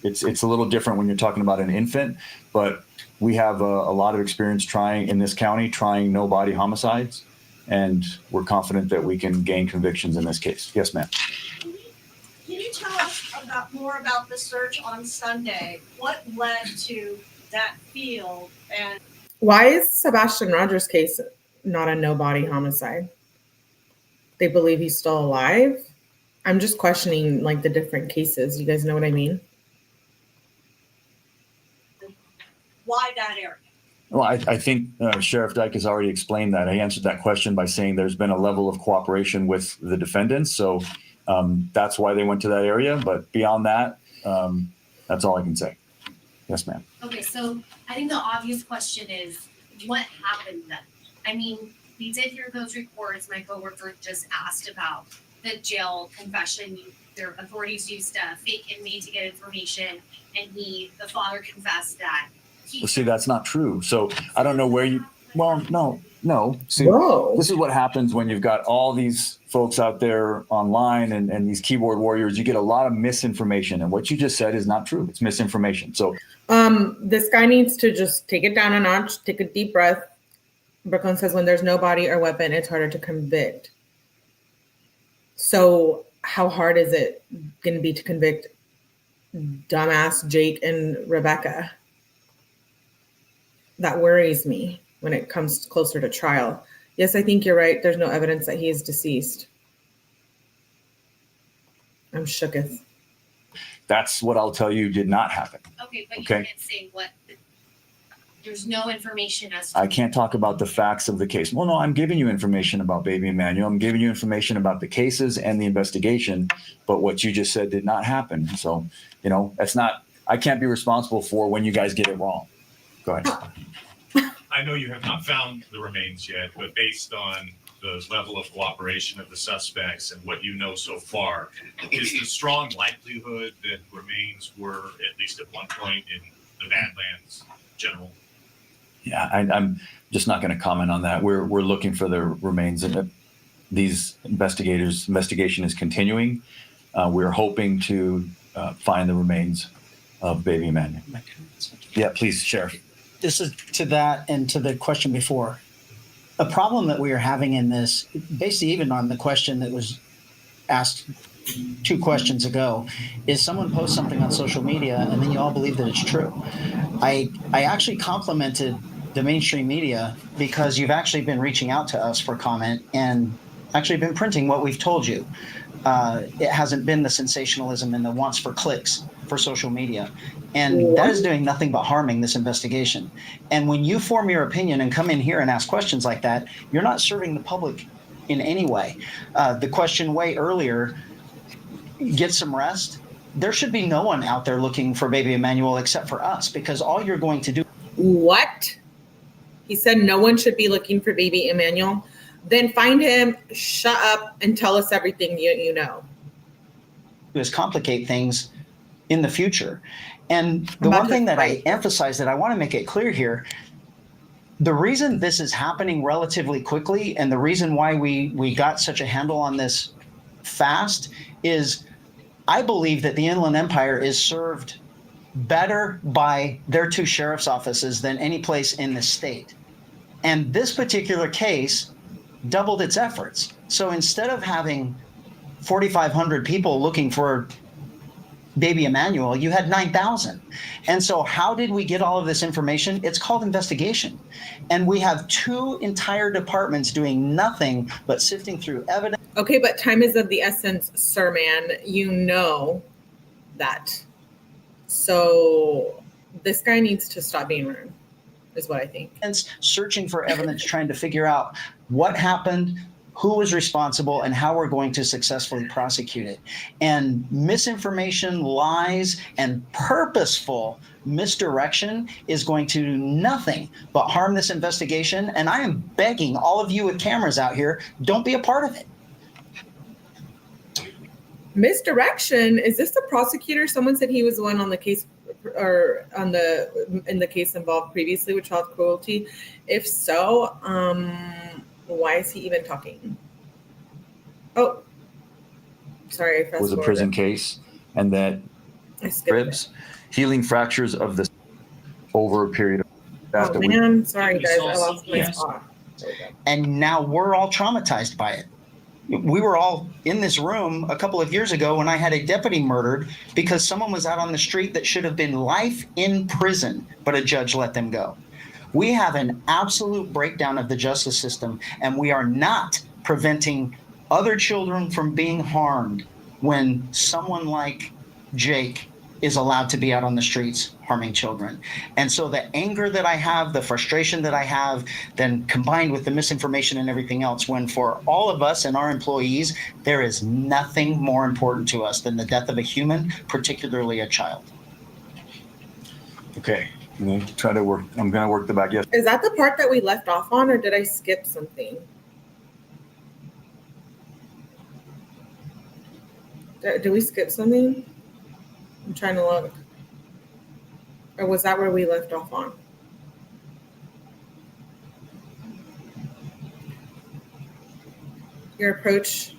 it's a little different when you're talking about an infant, but we have a lot of experience in this county trying no-body homicides, and we're confident that we can gain convictions in this case. Yes, ma'am. Can you tell us more about the search on Sunday? What led to that field? And why is Sebastian Rogers' case not a no-body homicide? They believe he's still alive? I'm just questioning the different cases. You guys know what I mean? Why that area? Well, I think Sheriff Dyke has already explained that. I answered that question by saying there's been a level of cooperation with the defendants. So that's why they went to that area. But beyond that, that's all I can say. Yes, ma'am. Okay, so I think the obvious question is, what happened then? I mean, we did hear those reports. My coworker just asked about the jail confession. Their authorities used a fake inmate to get information, and the father confessed that. Well, see, that's not true. So I don't know where you. Well, no. See, Whoa. This is what happens when you've got all these folks out there online and these keyboard warriors. You get a lot of misinformation, and what you just said is not true. It's misinformation. So, this guy needs to just take it down a notch. Take a deep breath. Brooklyn says, when there's no body or weapon, it's harder to convict. So, how hard is it going to be to convict dumbass Jake and Rebecca? That worries me. when it comes closer to trial. Yes, I think you're right. There's no evidence that he is deceased. I'm shooketh. That's what I'll tell you did not happen. Okay, but you Okay. can't say what, there's no information as to. I can't talk about the facts of the case. Well, no, I'm giving you information about baby Emmanuel. I'm giving you information about the cases and the investigation, but what you just said did not happen. So, you know, that's not, I can't be responsible for when you guys get it wrong. Go ahead. I know you have not found the remains yet, but based on the level of cooperation of the suspects and what you know so far, is the strong likelihood that remains were at least at one point in the Badlands General? Yeah, I'm just not going to comment on that. We're looking for the remains, and these investigation is continuing. We're hoping to find the remains of baby Emmanuel. Yeah, please, Sheriff. This is to that and to the question before. A problem that we are having in this, basically even on the question that was asked 2 questions ago, is someone posts something on social media and then you all believe that it's true. I actually complimented the mainstream media because you've actually been reaching out to us for comment and actually been printing what we've told you. It hasn't been the sensationalism and the wants for clicks for social media. And that is doing nothing but harming this investigation. And when you form your opinion and come in here and ask questions like that, you're not serving the public in any way. The question way earlier, get some rest. There should be no one out there looking for baby Emmanuel except for us, because all you're going to do. What? He said no one should be looking for baby Emmanuel. Then find him, shut up, and tell us everything you know. Is complicate things in the future. And the one thing that I emphasize that I want to make it clear here, the reason this is happening relatively quickly and the reason why we got such a handle on this fast is I believe that the Inland Empire is served better by their 2 sheriff's offices than any place in the state. And this particular case doubled its efforts. So instead of having 4,500 people looking for baby Emmanuel, you had 9,000. And so how did we get all of this information? It's called investigation. And we have 2 entire departments doing nothing but sifting through evidence. Okay, but time is of the essence, sir, man. You know that. So this guy needs to stop being rude, is what I think. Searching for evidence, trying to figure out what happened, who was responsible, and how we're going to successfully prosecute it. And misinformation, lies, and purposeful misdirection is going to do nothing but harm this investigation. And I am begging all of you with cameras out here, don't be a part of it. Misdirection? Is this the prosecutor? Someone said he was the one on the case, or in the case involved previously with child cruelty. If so, why is he even talking? Oh, sorry. It was a prison case, and that ribs, healing fractures of the over a period of that. Oh man, sorry guys, I lost my spot. And now we're all traumatized by it. We were all in this room a couple of years ago when I had a deputy murdered because someone was out on the street that should have been life in prison, but a judge let them go. We have an absolute breakdown of the justice system, and we are not preventing other children from being harmed when someone like Jake is allowed to be out on the streets harming children. And so the anger that I have, the frustration that I have, then combined with the misinformation and everything else, when for all of us and our employees, there is nothing more important to us than the death of a human, particularly a child. Okay. I'm going to work the back. Yes. Is that the part that we left off on, or did I skip something? Did we skip something? I'm trying to look. Or was that where we left off on? Your approach,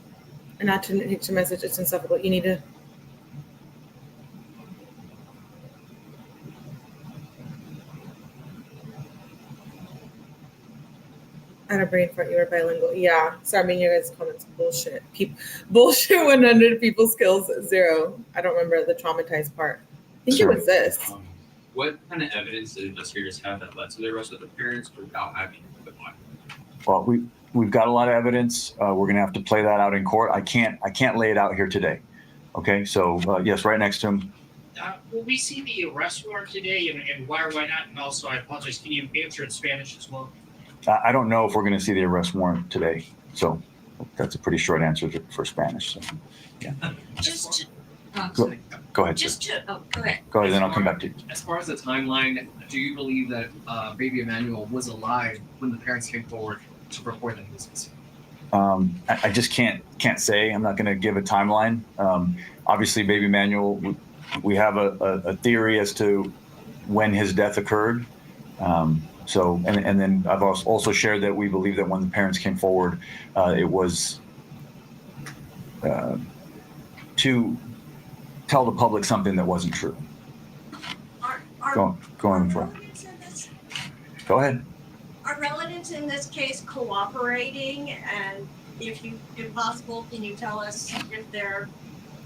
and not to hit your message, it's insufferable. You need to. I had a brain fart. You were bilingual. Yeah. Sorry, I mean, your guys' comments bullshit. Bullshit 100 people skills 0. I don't remember the traumatized part. I think it was this. What kind of evidence did investigators have that led to the arrest of the parents without having the body? Well, we've got a lot of evidence. We're going to have to play that out in court. I can't lay it out here today. Okay, so yes, right next to him. Will we see the arrest warrant today, and why or why not? And also, I apologize, can you answer in Spanish as well? I don't know if we're going to see the arrest warrant today. So that's a pretty short answer for Spanish. So, yeah. Just Go ahead, just sir. to, go ahead. Go ahead, then I'll come back to you. As far as the timeline, do you believe that baby Emmanuel was alive when the parents came forward to report that he was missing? I just can't say. I'm not going to give a timeline. Obviously, baby Emmanuel, we have a theory as to when his death occurred. So, and then I've also shared that we believe that when the parents came forward, it was to tell the public something that wasn't true. Go on, Flo. Go ahead. Are relatives in this case cooperating? And if possible, can you tell us if they're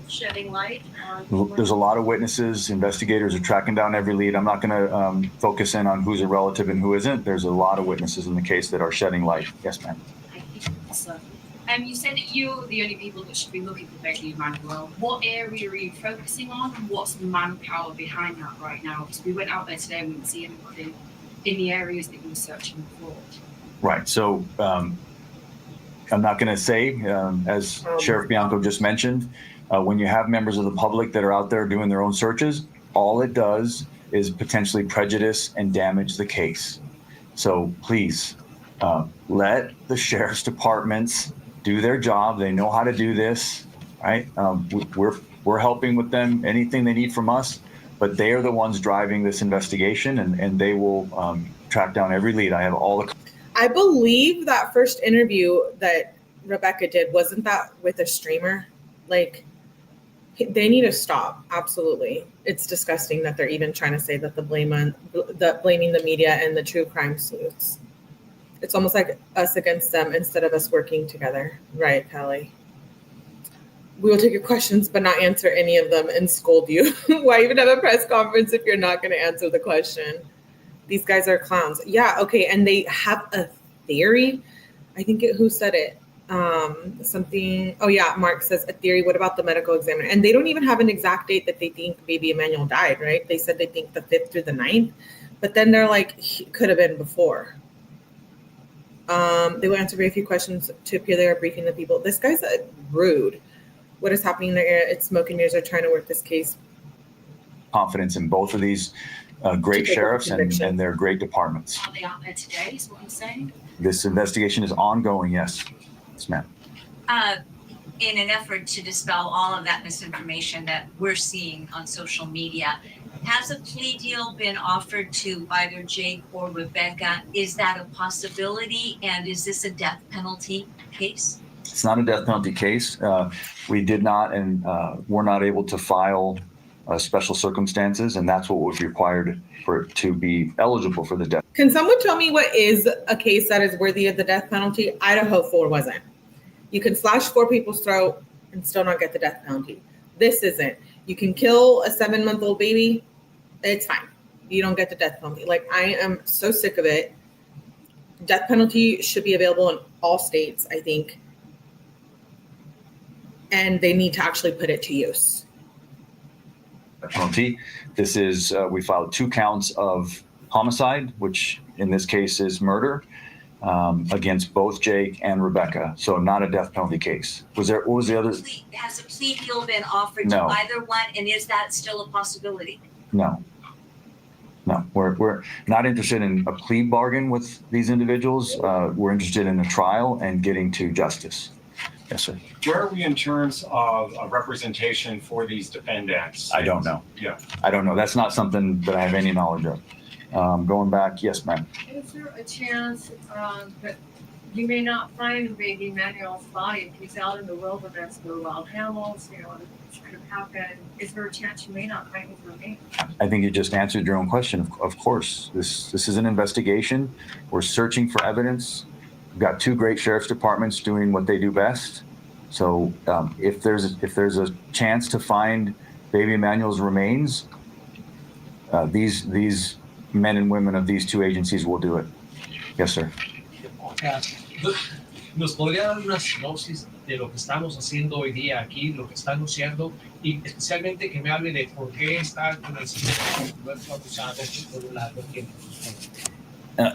shedding light on? There's a lot of witnesses. Investigators are tracking down every lead. I'm not going to focus in on who's a relative and who isn't. There's a lot of witnesses in the case that are shedding light. Yes, ma'am. So, you said that you're the only people that should be looking for baby Emmanuel. What area are you focusing on, and what's the manpower behind that right now? Because we went out there today and we didn't see anybody in the areas that you were searching for. Right. So I'm not going to say, as Sheriff Bianco just mentioned, when you have members of the public that are out there doing their own searches, all it does is potentially prejudice and damage the case. So please let the sheriff's departments do their job. They know how to do this, right? We're helping with them, anything they need from us, but they are the ones driving this investigation, and they will track down every lead. I have all the. I believe that first interview that Rebecca did, wasn't that with a streamer? Like, they need to stop. Absolutely. It's disgusting that they're even trying to say that blaming the media and the true crime sleuths. It's almost like us against them instead of us working together. Right, Callie? We will take your questions, but not answer any of them and scold you. Why even have a press conference if you're not going to answer the question? These guys are clowns. Yeah, okay. And they have a theory. I think who said it? Something. Oh, yeah. Mark says a theory. What about the medical examiner? And they don't even have an exact date that they think baby Emmanuel died, right? They said they think the 5th through the 9th. But then they're like, he could have been before. They will answer very few questions to appear they are briefing the people. This guy's rude. What is happening there? It's smoke and mirrors are trying to work this case. Confidence in both of these great sheriffs and their great departments. Are they out there today, is what I'm saying? This investigation is ongoing, yes. Yes, ma'am. In an effort to dispel all of that misinformation that we're seeing on social media, has a plea deal been offered to either Jake or Rebecca? Is that a possibility? And is this a death penalty case? It's not a death penalty case. We did not and were not able to file special circumstances, and that's what was required for it to be eligible for the death. Can someone tell me what is a case that is worthy of the death penalty? Idaho 4 wasn't. You can slash 4 people's throat and still not get the death penalty. This isn't. You can kill a 7-month-old baby. It's fine. You don't get the death penalty. Like, I am so sick of it. Death penalty should be available in all states, I think. And they need to actually put it to use. Penalty. This is, we filed 2 counts of homicide, which in this case is murder, against both Jake and Rebecca. So not a death penalty case. What was the other? Has a plea deal been offered No. to either one, and is that still a possibility? No, we're not interested in a plea bargain with these individuals. We're interested in a trial and getting to justice. Yes, sir. Where are we in terms of representation for these defendants? I don't know. Yeah. I don't know. That's not something that I have any knowledge of. Going back, yes, ma'am. Is there a chance that you may not find baby Emmanuel's body if he's out in the wilderness with wild animals? You know, this could have happened. Is there a chance you may not find his remains? I think you just answered your own question. Of course, this is an investigation. We're searching for evidence. We've got 2 great sheriff's departments doing what they do best. So if there's a chance to find baby Emmanuel's remains, these men and women of these two agencies will do it. Yes, sir. ¿Nos podría dar una sinopsis de lo que estamos haciendo hoy día aquí, lo que está anunciando, y especialmente que me hable de por qué está con el sistema acusado por un largo tiempo?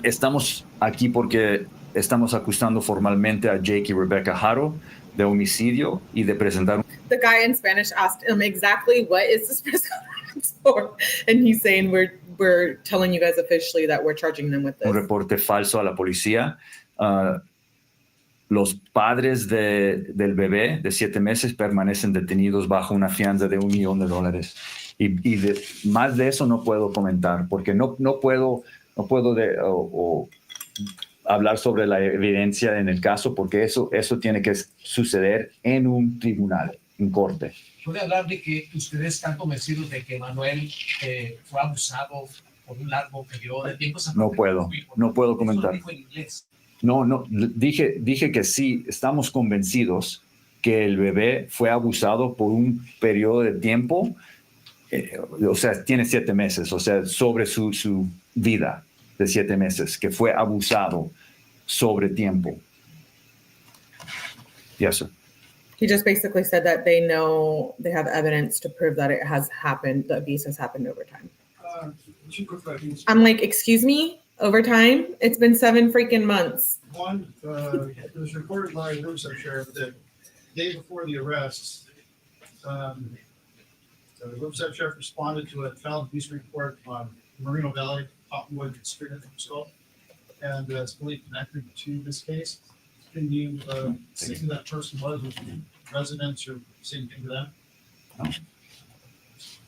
Estamos aquí porque estamos acusando formalmente a Jake y Rebecca Haro de homicidio y de presentar. The guy in Spanish asked him exactly what is this press conference for, and he's saying we're telling you guys officially that we're charging them with this. Un reporte falso a la policía. Los padres del bebé de 7 meses permanecen detenidos bajo una fianza de $1 millón. Y más de eso no puedo comentar, porque no puedo hablar sobre la evidencia en el caso, porque eso tiene que suceder en un tribunal, en corte. ¿Puede hablar de que ustedes están convencidos de que Emmanuel fue abusado por un largo periodo de tiempo? No puedo comentar. Eso dijo en inglés. No, dije que sí, estamos convencidos que el bebé fue abusado por un periodo de tiempo, o sea, tiene 7 meses, o sea, sobre su vida de 7 meses, que fue abusado sobre tiempo. Yes, sir. He just basically said that they know they have evidence to prove that it has happened, the abuse has happened over time. I'm like, excuse me? Over time? It's been 7 freaking months. One, it was reported by Riverside Sheriff that day before the arrests, the Riverside Sheriff responded to a child abuse report on Moreno Valley, Cottonwood Street, I think it's called, and it's believed connected to this case. Can you see who that person was? Was it residents or say anything to them?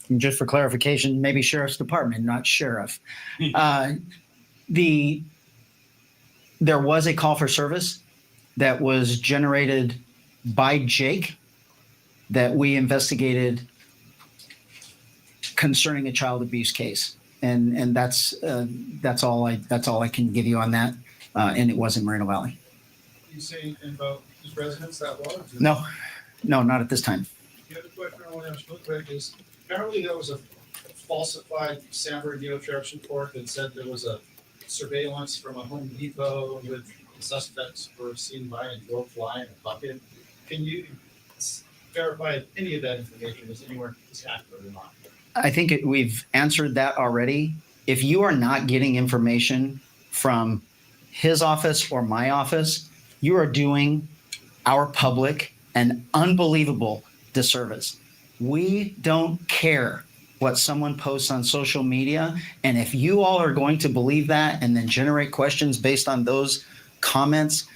And just for clarification, maybe Sheriff's Department, not Sheriff. There was a call for service that was generated by Jake that we investigated concerning a child abuse case, and that's all I can give you on that. And it was in Moreno Valley. You say anything about whose residence that was? No, not at this time. The other question I want to ask real quick is, apparently there was a falsified San Bernardino Sheriff's report that said there was a surveillance from a Home Depot with the suspects were seen buying a drove fly in a bucket. Can you verify if any of that information is anywhere accurate or not? I think we've answered that already. If you are not getting information from his office or my office, you are doing our public an unbelievable disservice. We don't care what someone posts on social media. And if you all are going to believe that and then generate questions based on those comments,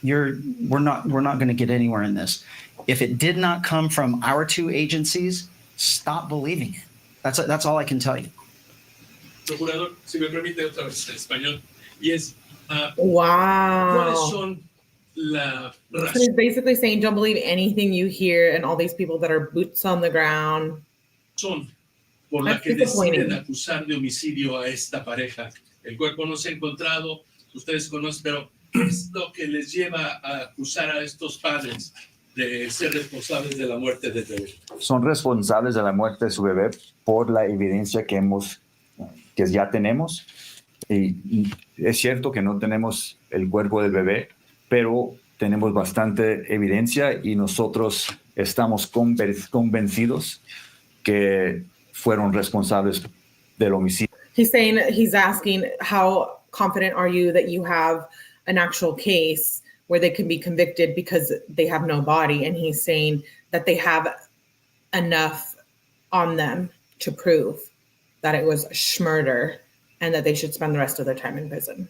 we're not going to get anywhere in this. If it did not come from our 2 agencies, stop believing it. That's all I can tell you. Procurador, si me permite otra vez en español, y es, wow. ¿cuáles son la So he's basically saying, don't believe anything you hear, and all these people that are boots on the ground. razón por la que deciden acusar de homicidio a esta pareja? El cuerpo no se ha encontrado, ustedes conocen, pero ¿qué es lo que les lleva a acusar a estos padres de ser responsables de la muerte del bebé? Son responsables de la muerte de su bebé por la evidencia que ya tenemos. Y es cierto que no tenemos el cuerpo del bebé, pero tenemos bastante evidencia y nosotros estamos convencidos que fueron responsables del homicidio. He's asking, how confident are you that you have an actual case where they can be convicted because they have no body? And he's saying that they have enough on them to prove that it was murder and that they should spend the rest of their time in prison.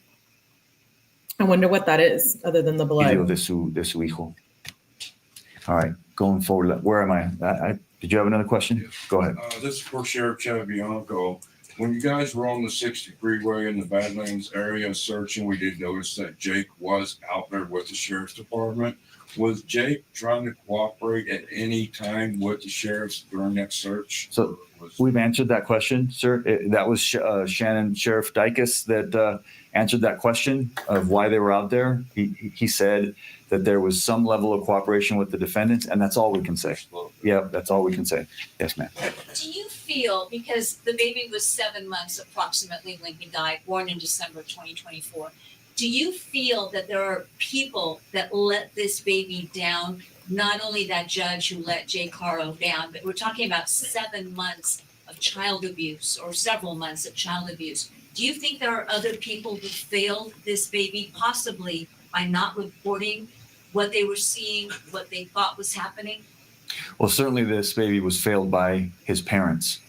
I wonder what that is, other than the blood. De su hijo. All right, going forward, where am I? Did you have another question? Go ahead. This is for Sheriff 𝐤𝐕𝐞𝐫𝐬𝐞. When you guys were on the 60 freeway in the Badlands area searching, we did notice that Jake was out there with the sheriff's department. Was Jake trying to cooperate at any time with the sheriffs during that search? So we've answered that question, sir. That was Shannon Sheriff Dykes that answered that question of why they were out there. He said that there was some level of cooperation with the defendants, and that's all we can say. Yeah, that's all we can say. Yes, ma'am. Do you feel, because the baby was 7 months approximately when he died, born in December of 2024, do you feel that there are people that let this baby down? Not only that judge who let Jake Haro down, but we're talking about 7 months of child abuse or several months of child abuse. Do you think there are other people who failed this baby, possibly by not reporting what they were seeing, what they thought was happening? Well, certainly this baby was failed by his parents.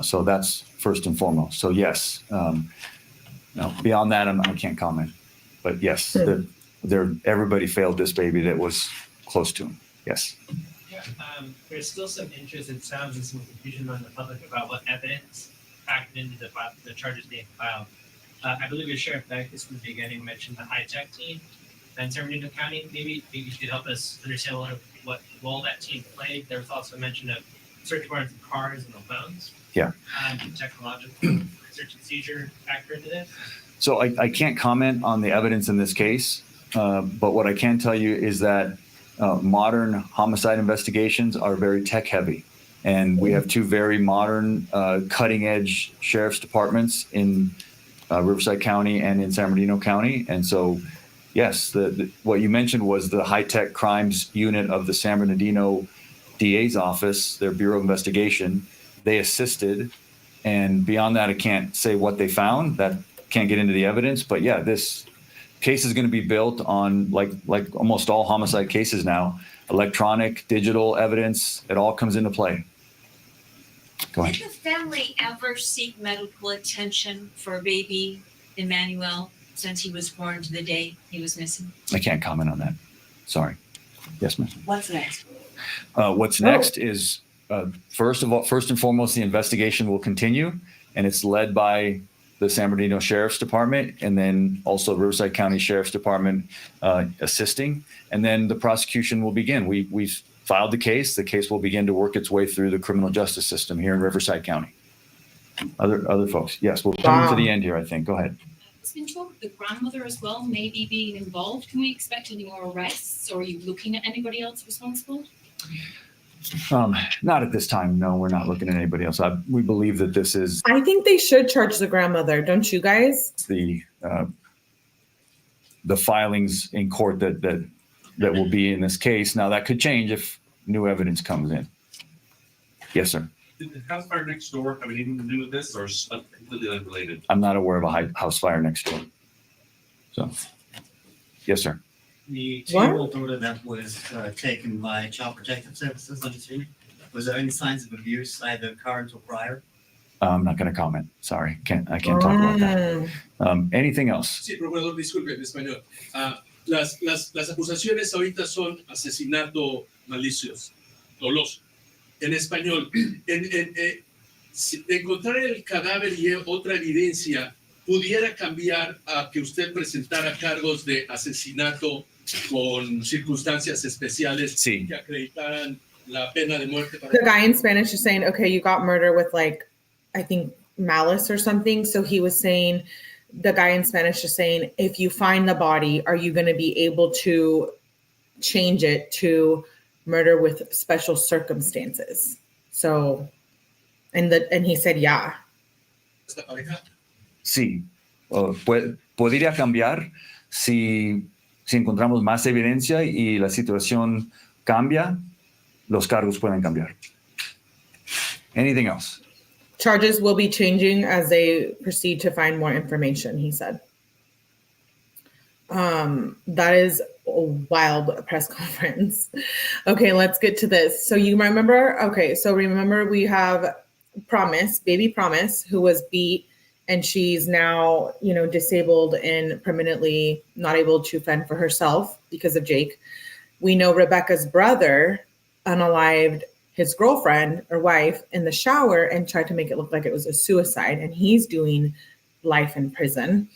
So that's first and foremost. So yes, no, beyond that, I can't comment. But yes, everybody failed this baby that was close to him. Yes. Yeah, there's still some interest, it sounds, and some confusion on the public about what evidence factored into the charges being filed. I believe your Sheriff Dykes from the beginning mentioned the high-tech team in San Bernardino County. Maybe you could help us understand a little what role that team played. There was also a mention of search warrants of cars and the phones. Yeah. Technological search and seizure factor into this. So I can't comment on the evidence in this case, but what I can tell you is that modern homicide investigations are very tech heavy. And we have two very modern, cutting edge sheriff's departments in Riverside County and in San Bernardino County. And so, yes, what you mentioned was the high tech crimes unit of the San Bernardino DA's office, their Bureau of Investigation. They assisted. And beyond that, I can't say what they found. That can't get into the evidence. But yeah, this case is going to be built on, like almost all homicide cases now, electronic, digital evidence. It all comes into play. Go ahead. Did the family ever seek medical attention for baby Emmanuel since he was born to the day he was missing? I can't comment on that. Sorry. Yes, ma'am. What's next? What's next is, first and foremost, the investigation will continue, and it's led by the San Bernardino Sheriff's Department, and then also Riverside County Sheriff's Department assisting, and then the prosecution will begin. We've filed the case. The case will begin to work its way through the criminal justice system here in Riverside County. Other folks, yes, we'll come to the end here, I think. Go ahead. There's been talk of the grandmother as well, maybe being involved. Can we expect any more arrests, or are you looking at anybody else responsible? Not at this time. No, we're not looking at anybody else. We believe that this is. I think they should charge the grandmother, don't you guys? The filings in court that will be in this case. Now that could change if new evidence comes in. Yes, sir. Did the house fire next door have anything to do with this, or is it completely unrelated? I'm not aware of a house fire next door. So, yes, sir. The 2-year-old daughter that was taken by Child Protective Services on the scene, was there any signs of abuse, either current or prior? I'm not going to comment. Sorry, I can't talk about that. Anything else? Sí, procurador, disculpe, en español. Las acusaciones ahorita son asesinato malicioso, doloso. En español, encontrar el cadáver y otra evidencia pudiera cambiar a que usted presentara cargos de asesinato con circunstancias especiales que acreditaran la pena de muerte. The guy in Spanish is saying, okay, you got murder with I think malice or something. So he was saying, the guy in Spanish is saying, if you find the body, are you going to be able to change it to murder with special circumstances? So, and he said, yeah. Sí, podría cambiar si encontramos más evidencia y la situación cambia, los cargos pueden cambiar. Anything else? Charges will be changing as they proceed to find more information, he said. That is a wild press conference. Okay, let's get to this. So you remember, remember we have baby Promise, who was beat, and she's now, disabled and permanently not able to fend for herself because of Jake. We know Rebecca's brother unalived his girlfriend or wife in the shower and tried to make it look like it was a suicide, and he's doing life in prison.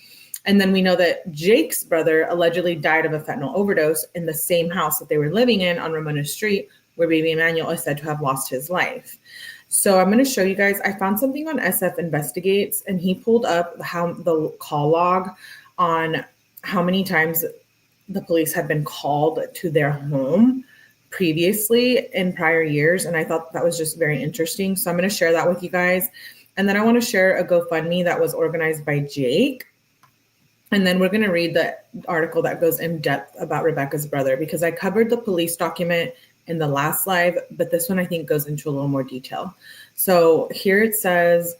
And then we know that Jake's brother allegedly died of a fentanyl overdose in the same house that they were living in on Ramona Street, where baby Emmanuel is said to have lost his life. So I'm going to show you guys, I found something on SF Investigates, and he pulled up how the call log on how many times the police had been called to their home previously in prior years. And I thought that was just very interesting. So I'm going to share that with you guys. And then I want to share a GoFundMe that was organized by Jake. And then we're going to read the article that goes in depth about Rebecca's brother, because I covered the police document in the last live, but this one I think goes into a little more detail. So here it says,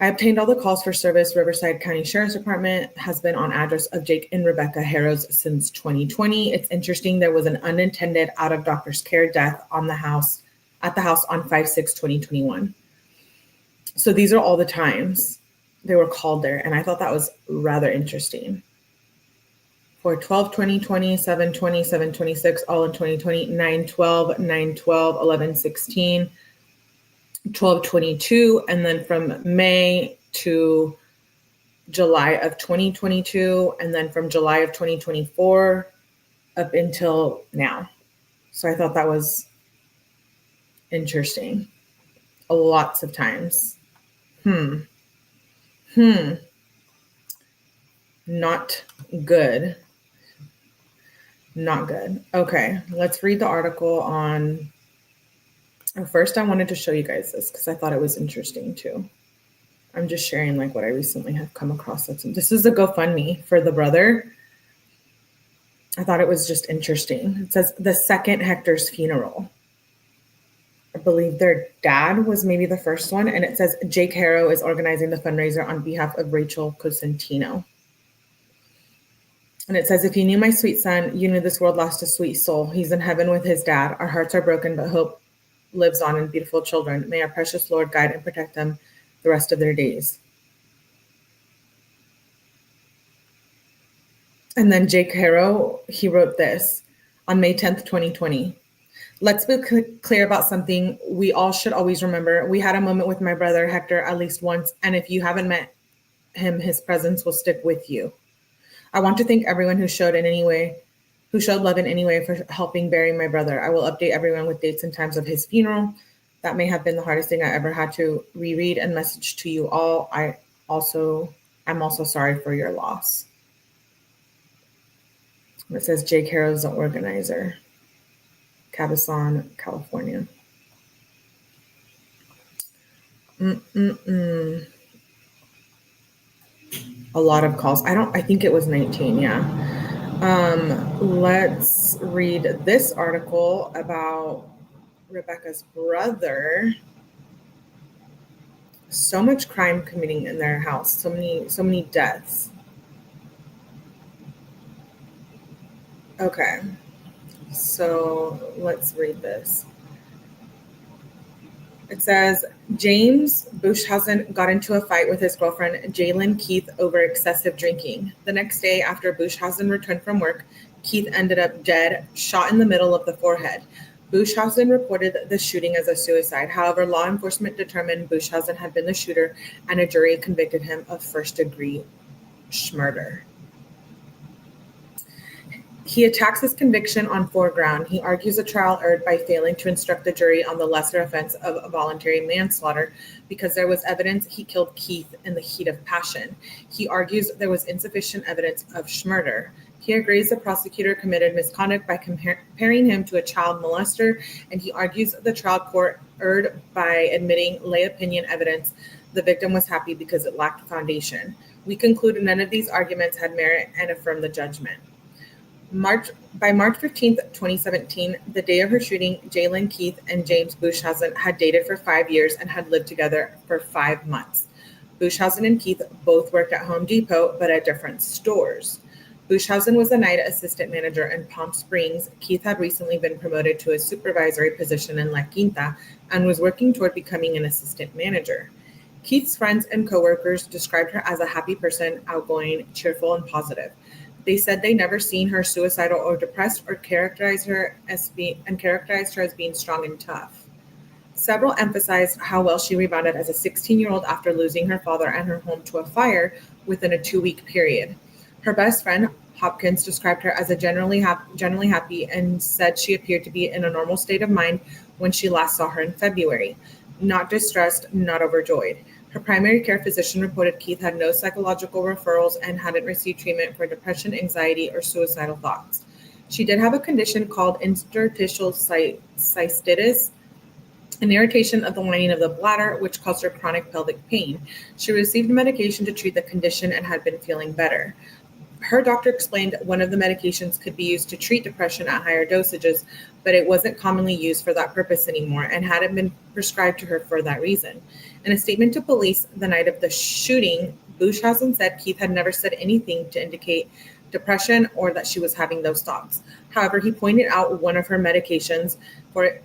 I obtained all the calls for service. Riverside County Sheriff's Department has been on address of Jake and Rebecca Haro's since 2020. It's interesting. There was an unintended out of doctor's care death at the house on 5/6/2021. So these are all the times they were called there. And I thought that was rather interesting. For 12/20/20, 7/20, 7/26, all in 2020, 9/12, 9/12, 11/16, 12/22, and then from May to July of 2022, and then from July of 2024 up until now. So I thought that was interesting. Lots of times. Not good. Not good. Okay, let's read the article on. First, I wanted to show you guys this because I thought it was interesting too. I'm just sharing like what I recently have come across. This is a GoFundMe for the brother. I thought it was just interesting. It says the second Hector's funeral. I believe their dad was maybe the first one. And it says Jake Haro is organizing the fundraiser on behalf of Rachel Cosentino. And it says, if you knew my sweet son, you knew this world lost a sweet soul. He's in heaven with his dad. Our hearts are broken, but hope lives on in beautiful children. May our precious Lord guide and protect them the rest of their days. And then Jake Haro, he wrote this on May 10th, 2020. Let's be clear about something we all should always remember. We had a moment with my brother Hector at least once, and if you haven't met him, his presence will stick with you. I want to thank everyone who showed love in any way for helping bury my brother. I will update everyone with dates and times of his funeral. That may have been the hardest thing I ever had to reread and message to you all. I'm also sorry for your loss. It says Jake Haro is the organizer. Cabazon, California. A lot of calls. I think it was 19, yeah. Let's read this article about Rebecca's brother. So much crime committing in their house, so many deaths. Okay, so let's read this. It says, James Bushhausen got into a fight with his girlfriend, Jalen Keith, over excessive drinking. The next day, after Bushhausen returned from work, Keith ended up dead, shot in the middle of the forehead. Bushhausen reported the shooting as a suicide. However, law enforcement determined Bushhausen had been the shooter, and a jury convicted him of first-degree murder. He attacks his conviction on 4 grounds. He argues the trial erred by failing to instruct the jury on the lesser offense of voluntary manslaughter because there was evidence he killed Keith in the heat of passion. He argues there was insufficient evidence of murder. He agrees the prosecutor committed misconduct by comparing him to a child molester, and he argues the trial court erred by admitting lay opinion evidence the victim was happy because it lacked foundation. We conclude none of these arguments had merit and affirm the judgment. By March 15th, 2017, the day of her shooting, Jalen Keith and James Bushhausen had dated for 5 years and had lived together for 5 months. Bushhausen and Keith both worked at Home Depot, but at different stores. Bushhausen was a night assistant manager in Palm Springs. Keith had recently been promoted to a supervisory position in La Quinta and was working toward becoming an assistant manager. Keith's friends and coworkers described her as a happy person, outgoing, cheerful, and positive. They said they never seen her suicidal or depressed, or characterized her as being strong and tough. Several emphasized how well she rebounded as a 16-year-old after losing her father and her home to a fire within a 2-week period. Her best friend, Hopkins, described her as a generally happy and said she appeared to be in a normal state of mind when she last saw her in February. Not distressed, not overjoyed. Her primary care physician reported Keith had no psychological referrals and hadn't received treatment for depression, anxiety, or suicidal thoughts. She did have a condition called interstitial cystitis, an irritation of the lining of the bladder, which caused her chronic pelvic pain. She received medication to treat the condition and had been feeling better. Her doctor explained one of the medications could be used to treat depression at higher dosages, but it wasn't commonly used for that purpose anymore and hadn't been prescribed to her for that reason. In a statement to police the night of the shooting, 𝐻𝐸𝐲 said Keith had never said anything to indicate depression or that she was having those thoughts. However, he pointed out one of her medications for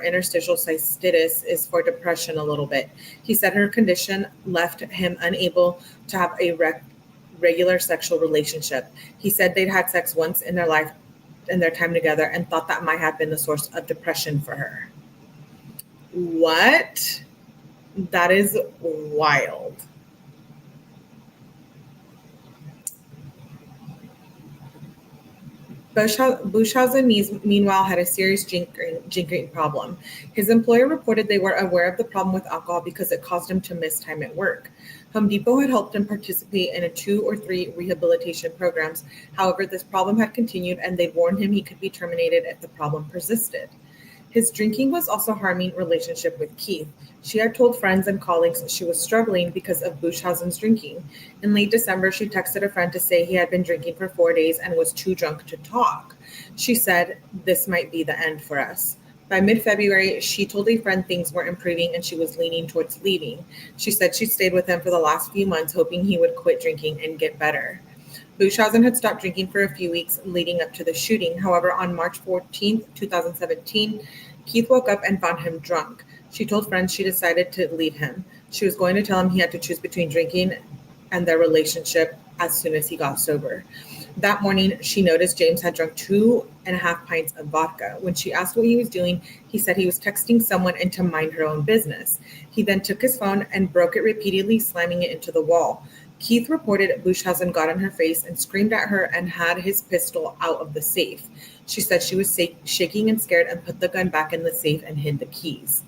interstitial cystitis is for depression a little bit. He said her condition left him unable to have a regular sexual relationship. He said they'd had sex once in their life in their time together and thought that might have been the source of depression for her. What? That is wild. 𝐻𝐸𝐲 meanwhile had a serious drinking problem. His employer reported they were aware of the problem with alcohol because it caused him to miss time at work. Home Depot had helped him participate in 2 or 3 rehabilitation programs. However, this problem had continued and they warned him he could be terminated if the problem persisted. His drinking was also harming relationship with Keith. She had told friends and colleagues she was struggling because of 𝐻𝐸𝐲's drinking. In late December, she texted a friend to say he had been drinking for 4 days and was too drunk to talk. She said, "This might be the end for us." By mid-February, she told a friend things were improving and she was leaning towards leaving. She said she stayed with him for the last few months, hoping he would quit drinking and get better. 𝐻𝐸𝐲 had stopped drinking for a few weeks leading up to the shooting. However, on March 14, 2017, Keith woke up and found him drunk. She told friends she decided to leave him. She was going to tell him he had to choose between drinking and their relationship as soon as he got sober. That morning, she noticed James had drunk 2.5 pints of vodka. When she asked what he was doing, he said he was texting someone and to mind her own business. He then took his phone and broke it repeatedly, slamming it into the wall. Keith reported 𝐻𝐸𝐲 got in her face and screamed at her and had his pistol out of the safe. She said she was shaking and scared and put the gun back in the safe and hid the keys.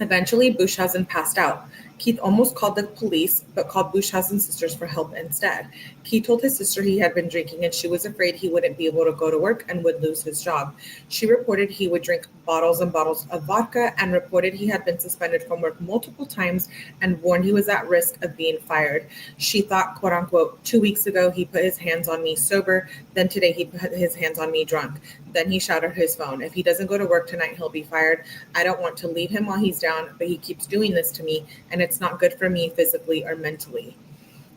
Eventually, 𝐻𝐸𝐲 passed out. Keith almost called the police, but called 𝐻𝐸𝐲's sisters for help instead. Keith told his sister he had been drinking and she was afraid he wouldn't be able to go to work and would lose his job. She reported he would drink bottles and bottles of vodka and reported he had been suspended from work multiple times and warned he was at risk of being fired. She thought, quote unquote, 2 weeks ago he put his hands on me sober, then today he put his hands on me drunk. Then he shouted his phone. If he doesn't go to work tonight, he'll be fired. I don't want to leave him while he's down, but he keeps doing this to me and it's not good for me physically or mentally.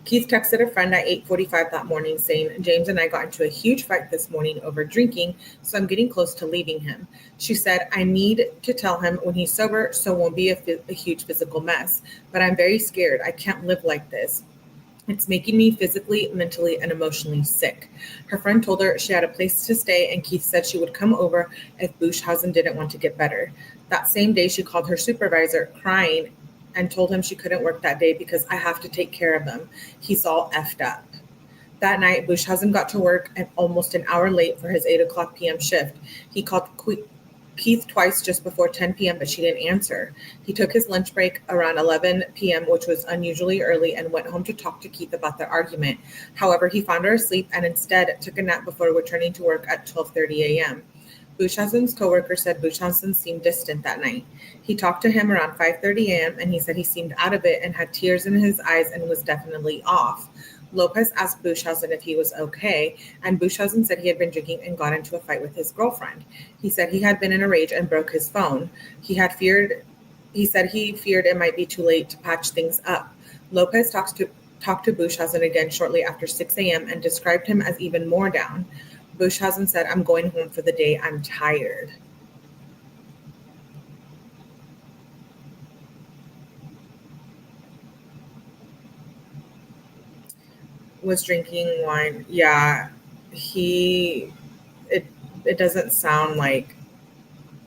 Keith texted a friend at 8:45 that morning saying, "James and I got into a huge fight this morning over drinking, so I'm getting close to leaving him." She said, "I need to tell him when he's sober so it won't be a huge physical mess, but I'm very scared. I can't live like this. It's making me physically, mentally, and emotionally sick." Her friend told her she had a place to stay and Keith said she would come over if 𝐻𝐸𝐲 didn't want to get better. That same day, she called her supervisor crying and told him she couldn't work that day because I have to take care of him. He's all effed up. That night, 𝐻𝐸𝐲 got to work and almost an hour late for his 8:00 p.m. shift. He called Keith twice just before 10 p.m., but she didn't answer. He took his lunch break around 11 p.m., which was unusually early, and went home to talk to Keith about their argument. However, he found her asleep and instead took a nap before returning to work at 12:30 a.m. 𝐻𝐸𝐲's coworker said 𝐻𝐸𝐲 seemed distant that night. He talked to him around 5:30 a.m. and he said he seemed out of it and had tears in his eyes and was definitely off. Lopez asked 𝐻𝐸𝐲 if he was okay, and 𝐻𝐸𝐲 said he had been drinking and got into a fight with his girlfriend. He said he had been in a rage and broke his phone. He said he feared it might be too late to patch things up. Lopez talked to 𝐻𝐸𝐲 again shortly after 6 a.m. and described him as even more down. 𝐻𝐸𝐲 said, "I'm going home for the day. I'm tired." Was drinking wine. Yeah, it doesn't sound like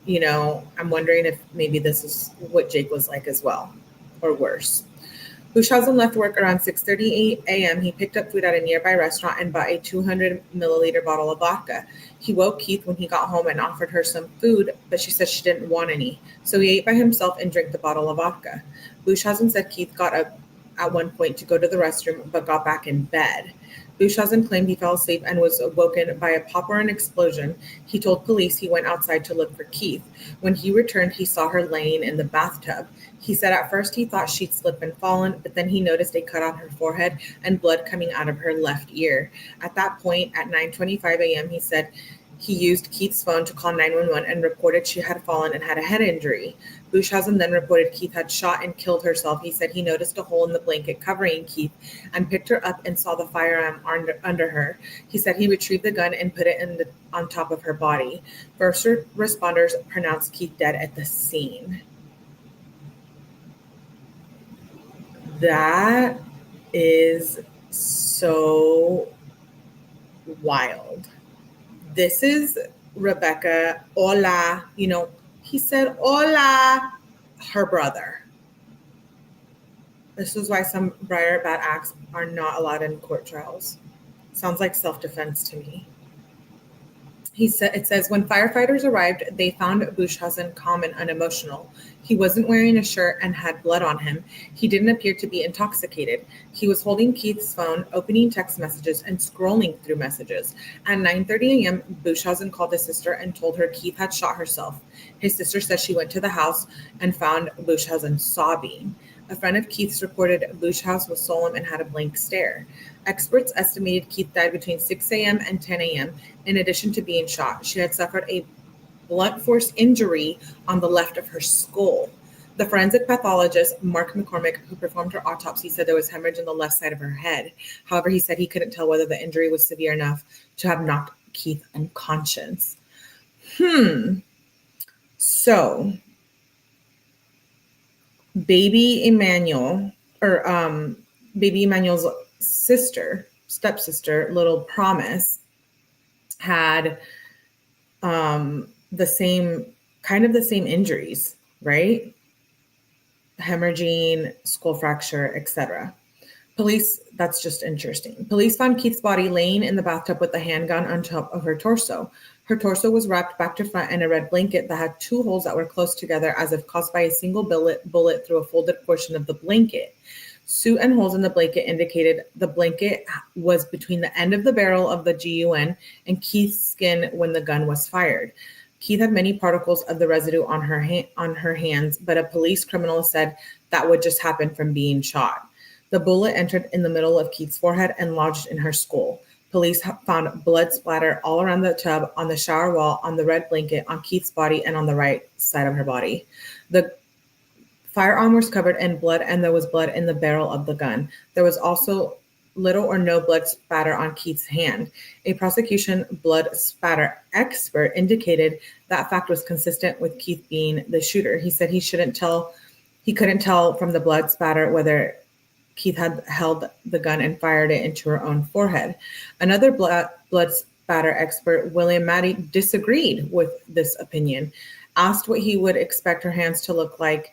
I'm wondering if maybe this is what Jake was like as well, or worse. 𝐻𝐸𝐲 left work around 6:38 a.m. He picked up food at a nearby restaurant and bought a 200 milliliter bottle of vodka. He woke Keith when he got home and offered her some food, but she said she didn't want any. So he ate by himself and drank the bottle of vodka. 𝐻𝐸𝐲 said Keith got up at one point to go to the restroom, but got back in bed. 𝐻𝐸𝐲 claimed he fell asleep and was awoken by a pop or an explosion. He told police he went outside to look for Keith. When he returned, he saw her laying in the bathtub. He said at first he thought she'd slipped and fallen, but then he noticed a cut on her forehead and blood coming out of her left ear. At that point, at 9:25 a.m., he said he used Keith's phone to call 911 and reported she had fallen and had a head injury. 𝐻𝐸𝐲 then reported Keith had shot and killed herself. He said he noticed a hole in the blanket covering Keith and picked her up and saw the firearm under her. He said he retrieved the gun and put it on top of her body. First responders pronounced Keith dead at the scene. That is so wild. This is Rebecca, hola, he said, hola, her brother. This is why some prior bad acts are not allowed in court trials. Sounds like self-defense to me. It says, when firefighters arrived, they found 𝐻𝐸𝐲 calm and unemotional. He wasn't wearing a shirt and had blood on him. He didn't appear to be intoxicated. He was holding Keith's phone, opening text messages, and scrolling through messages. At 9:30 a.m., 𝐻𝐸𝐲 called his sister and told her Keith had shot herself. His sister says she went to the house and found 𝐻𝐸𝐲 sobbing. A friend of Keith's reported 𝐻𝐸𝐲 was solemn and had a blank stare. Experts estimated Keith died between 6 a.m. and 10 a.m. In addition to being shot, she had suffered a blunt force injury on the left of her skull. The forensic pathologist, Mark McCormick, who performed her autopsy, said there was hemorrhage on the left side of her head. However, he said he couldn't tell whether the injury was severe enough to have knocked Keith unconscious. So, baby Emmanuel, baby Emmanuel's stepsister, Little Promise, had the same injuries, right? Hemorrhaging, skull fracture, etc. Police, that's just interesting. Police found Keith's body laying in the bathtub with a handgun on top of her torso. Her torso was wrapped back to front in a red blanket that had two holes that were close together as if caused by a single bullet through a folded portion of the blanket. Soot and holes in the blanket indicated the blanket was between the end of the barrel of the GUN and Keith's skin when the gun was fired. Keith had many particles of the residue on her hands, but a police criminal said that would just happen from being shot. The bullet entered in the middle of Keith's forehead and lodged in her skull. Police found blood splatter all around the tub, on the shower wall, on the red blanket, on Keith's body, and on the right side of her body. The firearm was covered in blood, and there was blood in the barrel of the gun. There was also little or no blood spatter on Keith's hand. A prosecution blood spatter expert indicated that fact was consistent with Keith being the shooter. He said he couldn't tell from the blood spatter whether Keith had held the gun and fired it into her own forehead. Another blood spatter expert, William Matty, disagreed with this opinion. Asked what he would expect her hands to look like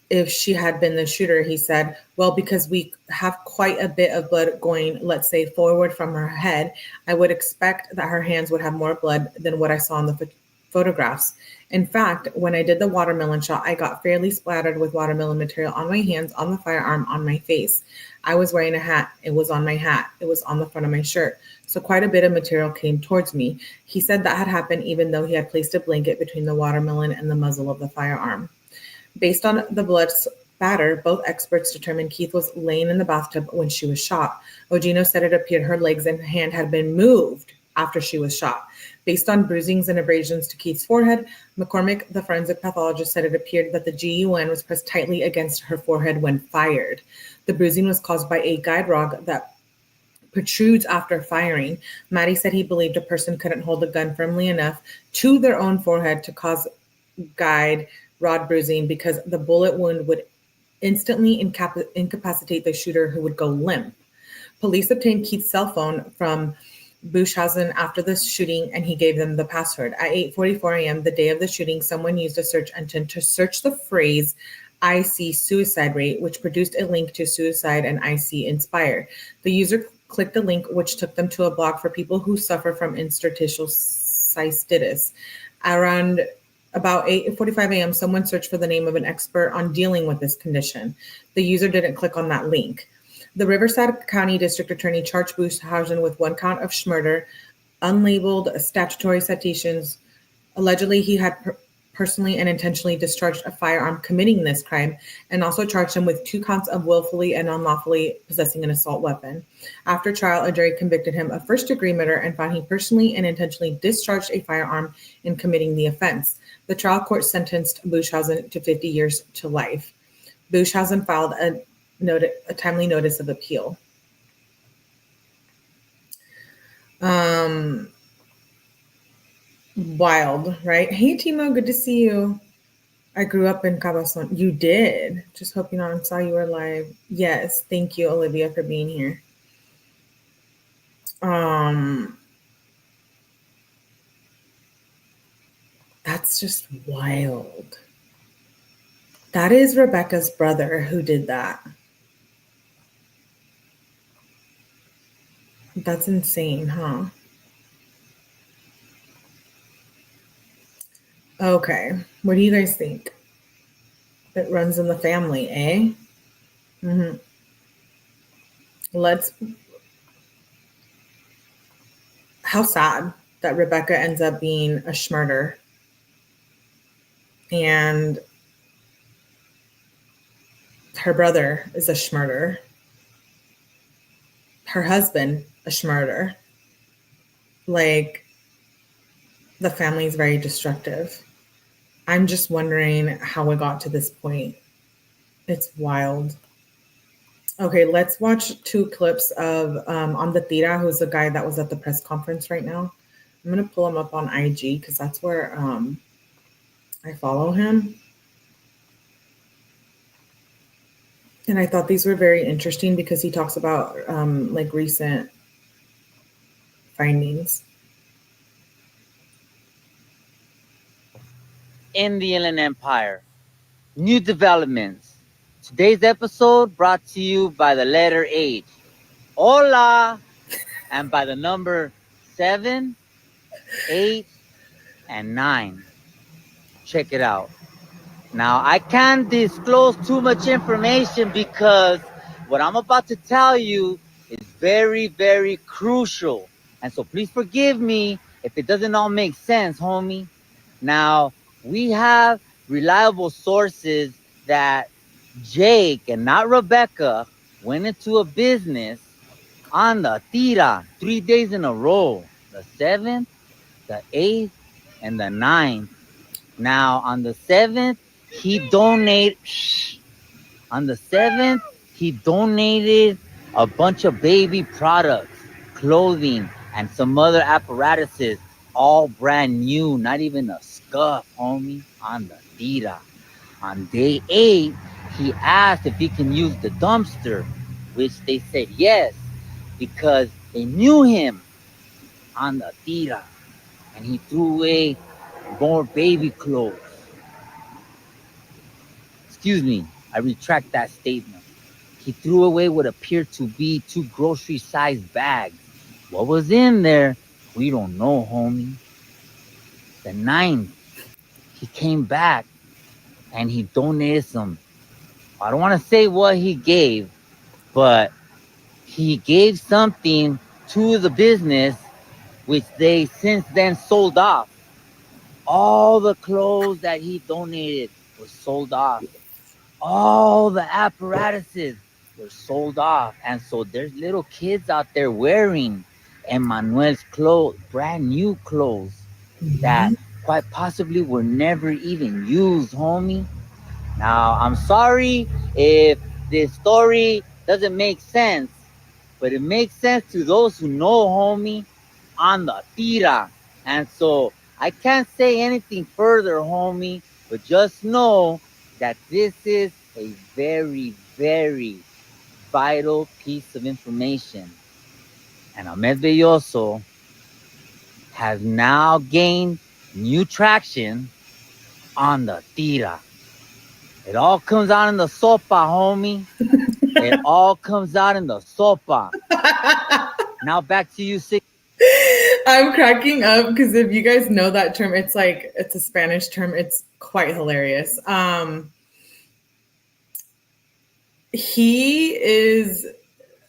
if she had been the shooter, he said, well, because we have quite a bit of blood going, let's say, forward from her head, I would expect that her hands would have more blood than what I saw in the photographs. In fact, when I did the watermelon shot, I got fairly splattered with watermelon material on my hands, on the firearm, on my face. I was wearing a hat. It was on my hat. It was on the front of my shirt. So quite a bit of material came towards me. He said that had happened even though he had placed a blanket between the watermelon and the muzzle of the firearm. Based on the blood spatter, both experts determined Keith was laying in the bathtub when she was shot. Ogino said it appeared her legs and hand had been moved after she was shot. Based on bruisings and abrasions to Keith's forehead, McCormick, the forensic pathologist, said it appeared that the GUN was pressed tightly against her forehead when fired. The bruising was caused by a guide rod that protrudes after firing. Matty said he believed a person couldn't hold the gun firmly enough to their own forehead to cause guide rod bruising because the bullet wound would instantly incapacitate the shooter, who would go limp. Police obtained Keith's cell phone from 𝐕𝐨𝐢𝐧 after the shooting, and he gave them the password. At 8:44 a.m., the day of the shooting, someone used a search engine to search the phrase "I see suicide rate," which produced a link to suicide and I see inspire. The user clicked a link which took them to a blog for people who suffer from interstitial cystitis. About 8:45 a.m., someone searched for the name of an expert on dealing with this condition. The user didn't click on that link. The Riverside County District Attorney charged 𝐕𝐨𝐢𝐧 with 1 count of murder, unlabeled statutory citations. Allegedly, he had personally and intentionally discharged a firearm committing this crime, and also charged him with 2 counts of willfully and unlawfully possessing an assault weapon. After trial, a jury convicted him of first-degree murder and found he personally and intentionally discharged a firearm in committing the offense. The trial court sentenced 𝐕𝐨𝐢𝐧 to 50 years to life. 𝐕𝐨𝐢𝐧 filed a timely notice of appeal. Wild, right? Hey, Timo, good to see you. I grew up in Cabazon. You did. Just hoping I saw you were live. Yes, thank you, Olivia, for being here. That's just wild. That is Rebecca's brother who did that. That's insane, huh? Okay, what do you guys think? It runs in the family, eh? How sad that Rebecca ends up being a schmurder. And her brother is a schmurder. Her husband, a schmurder. Like, the family is very destructive. I'm just wondering how it got to this point. It's wild. Okay, let's watch 2 clips of 𝐷𝐷, who's the guy that was at the press conference right now. I'm going to pull him up on IG because that's where I follow him. And I thought these were very interesting because he talks about like recent findings. In the Inland Empire, new developments. Today's episode brought to you by the letter H. Hola! And by the number 7, 8, and 9. Check it out. Now, I can't disclose too much information because what I'm about to tell you is very, very crucial. And so please forgive me if it doesn't all make sense, homie. Now, we have reliable sources that Jake and not Rebecca went into a business on the tira 3 days in a row. The 7th, the 8th, and the 9th. Now, on the 7th, he donated a bunch of baby products, clothing, and some other apparatuses, all brand new, not even a scuff, homie, on the tira. On day 8, he asked if he can use the dumpster, which they said yes, because they knew him on the tira, and he threw away more baby clothes. Excuse me, I retract that statement. He threw away what appeared to be 2 grocery-sized bags. What was in there, we don't know, homie. The 9th, he came back and he donated some. I don't want to say what he gave, but he gave something to the business which they since then sold off. All the clothes that he donated were sold off. All the apparatuses were sold off. And so there's little kids out there wearing Emmanuel's clothes, brand new clothes that quite possibly were never even used, homie. Now, I'm sorry if this story doesn't make sense, but it makes sense to those who know, homie, on the tira. And so I can't say anything further, homie, but just know that this is a very, very vital piece of information. and 𝐷𝐷𝐷𝐿𝐿 has now gained new traction on the tira. It all comes out in the sopa, homie. It all comes out in the sopa. Now back to you, Six. I'm cracking up because if you guys know that term, it's a Spanish term. It's quite hilarious. He is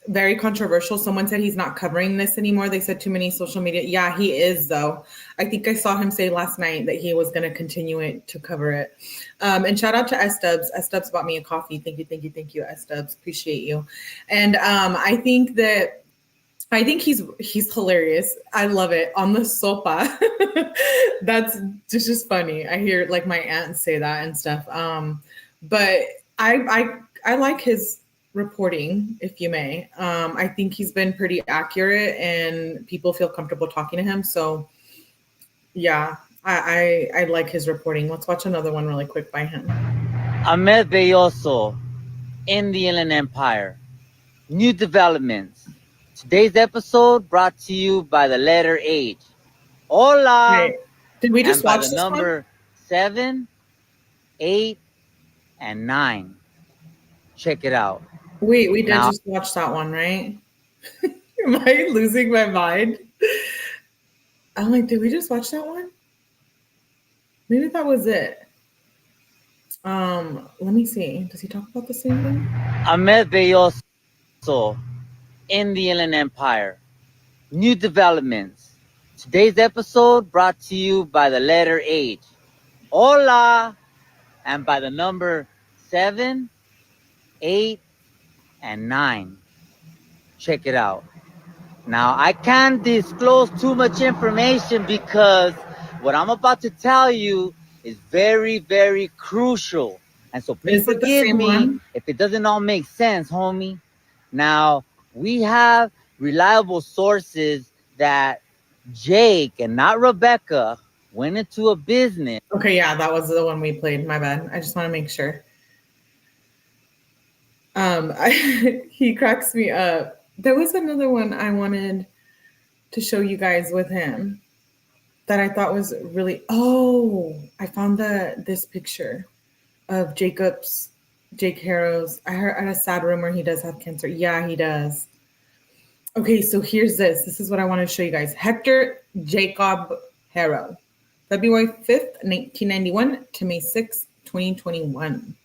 very controversial. Someone said he's not covering this anymore. They said too many social media. Yeah, he is though. I think I saw him say last night that he was going to continue it to cover it. And shout out to S-Dubs. S-Dubs bought me a coffee. Thank you, S-Dubs. Appreciate you. And I think he's hilarious. I love it on the sopa. That's just funny. I hear like my aunt say that and stuff. But I like his reporting, if you may. I think he's been pretty accurate and people feel comfortable talking to him. So yeah, I like his reporting. Let's watch another one really quick by him. 𝐷𝐷𝐷𝐿𝐿 in the Inland Empire. New developments. Today's episode brought to you by the letter H. Hola. Wait, did we just and by watch the this number one? 7, 8, and 9. Check it out. Wait, we did Now- just watch that one, right? Am I losing my mind? I'm like, did we just watch that one? Maybe that was it. Let me see. Does he talk about the same thing? 𝐷𝐷𝐷𝐿𝐿 in the Inland Empire. New developments. Today's episode brought to you by the letter H. Hola. And by the number 7, 8, and 9. Check it out. Now, I can't disclose too much information because what I'm about to tell you is very, very crucial. And so please Is it the forgive same me one? if it doesn't all make sense, homie. Now, we have reliable sources that Jake and not Rebecca went into a business. Okay, yeah, that was the one we played. My bad. I just want to make sure. He cracks me up. There was another one I wanted to show you guys with him that I thought was really. Oh, I found this picture of Jake Haro's. I heard a sad rumor he does have cancer. Yeah, he does. Okay, so here's this. This is what I want to show you guys. Hector Jacob Haro, February 5th, 1991 to May 6th, 2021.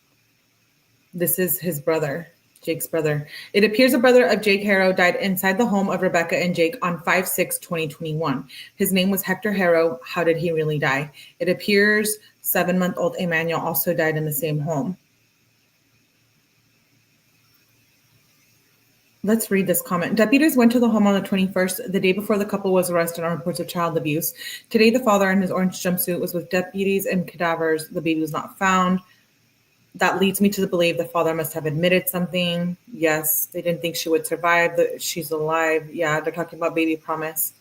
This is his brother, Jake's brother. It appears a brother of Jake Haro died inside the home of Rebecca and Jake on 5/6/2021. His name was Hector Haro. How did he really die? It appears 7-month-old Emmanuel also died in the same home. Let's read this comment. Deputies went to the home on the 21st, the day before the couple was arrested on reports of child abuse. Today, the father in his orange jumpsuit was with deputies and cadavers. The baby was not found. That leads me to believe the father must have admitted something. Yes, they didn't think she would survive. She's alive. Yeah, they're talking about baby promise.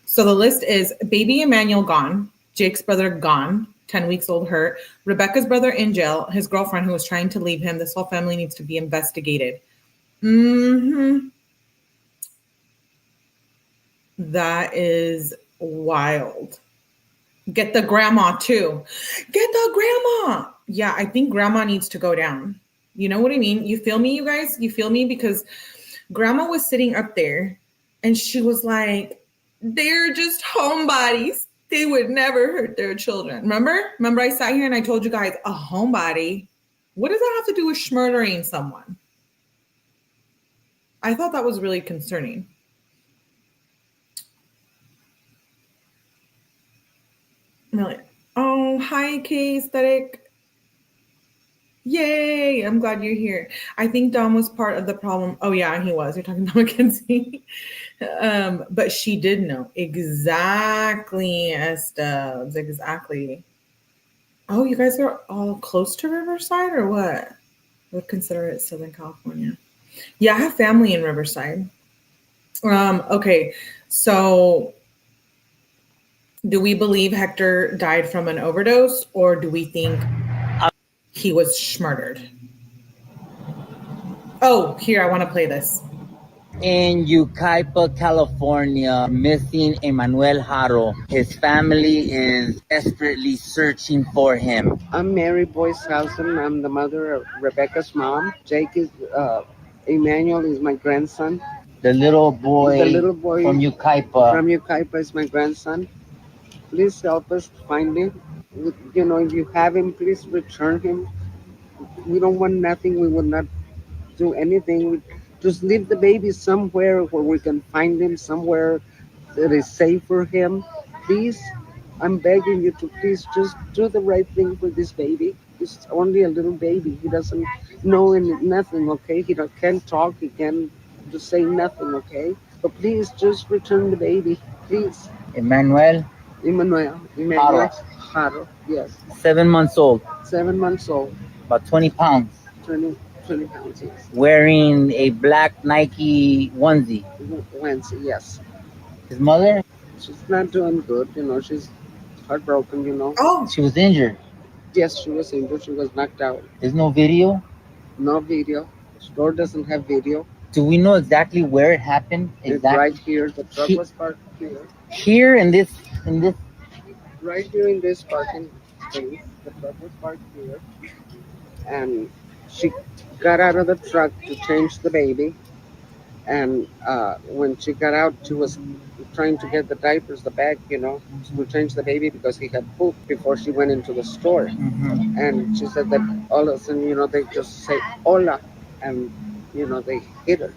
So the list is baby Emmanuel gone, Jake's brother gone, 10 weeks old hurt, Rebecca's brother in jail, his girlfriend who was trying to leave him. This whole family needs to be investigated. That is wild. Get the grandma too. Get the grandma. Yeah, I think grandma needs to go down. You know what I mean? You feel me, you guys? You feel me? Because grandma was sitting up there and she was like, they're just homebodies. They would never hurt their children. Remember I sat here and I told you guys, a homebody? What does that have to do with murdering someone? I thought that was really concerning. Really? Oh, hi, K-Aesthetic. Yay, I'm glad you're here. I think Dom was part of the problem. Oh, yeah, he was. You're talking about Mackenzie. But she did know. Exactly, Estebs. Exactly. Oh, you guys are all close to Riverside or what? I would consider it Southern California. Yeah, I have family in Riverside. Okay, so do we believe Hector died from an overdose or do we think he was murdered? Oh, here, I want to play this. In Yucaipa, California, missing Emmanuel Haro. His family is desperately searching for him. I'm Mary Boyce Housen. I'm the mother of Rebecca's mom. Jake is, Emmanuel is my grandson. The little boy from Yucaipa. From Yucaipa is my grandson. Please help us find him. You know, if you have him, please return him. We don't want nothing. We will not do anything. Just leave the baby somewhere where we can find him, somewhere that is safe for him. Please, I'm begging you to please just do the right thing for this baby. He's only a little baby. He doesn't know nothing, okay? Can't talk. He can't just say nothing, okay? But please just return the baby, please. Emmanuel Haro, yes. 7 months old. 7 months old. About 20 pounds. 20 pounds, yes. Wearing a black Nike onesie. Yes. His mother? She's not doing good, you know. She's heartbroken, you know. Oh. She was injured. Yes, she was injured. She was knocked out. There's no video? No video. The store doesn't have video. Do we know exactly where it happened? It's right here. The truck was parked here. Here in this. Right here in this parking space. The truck was parked here. And she got out of the truck to change the baby. And when she got out, she was trying to get the diapers, the bag, you know, to change the baby because he had pooped before she went into the store. Mm-hmm. And she said that all of a sudden, you know, they just say hola, and you know, they hit her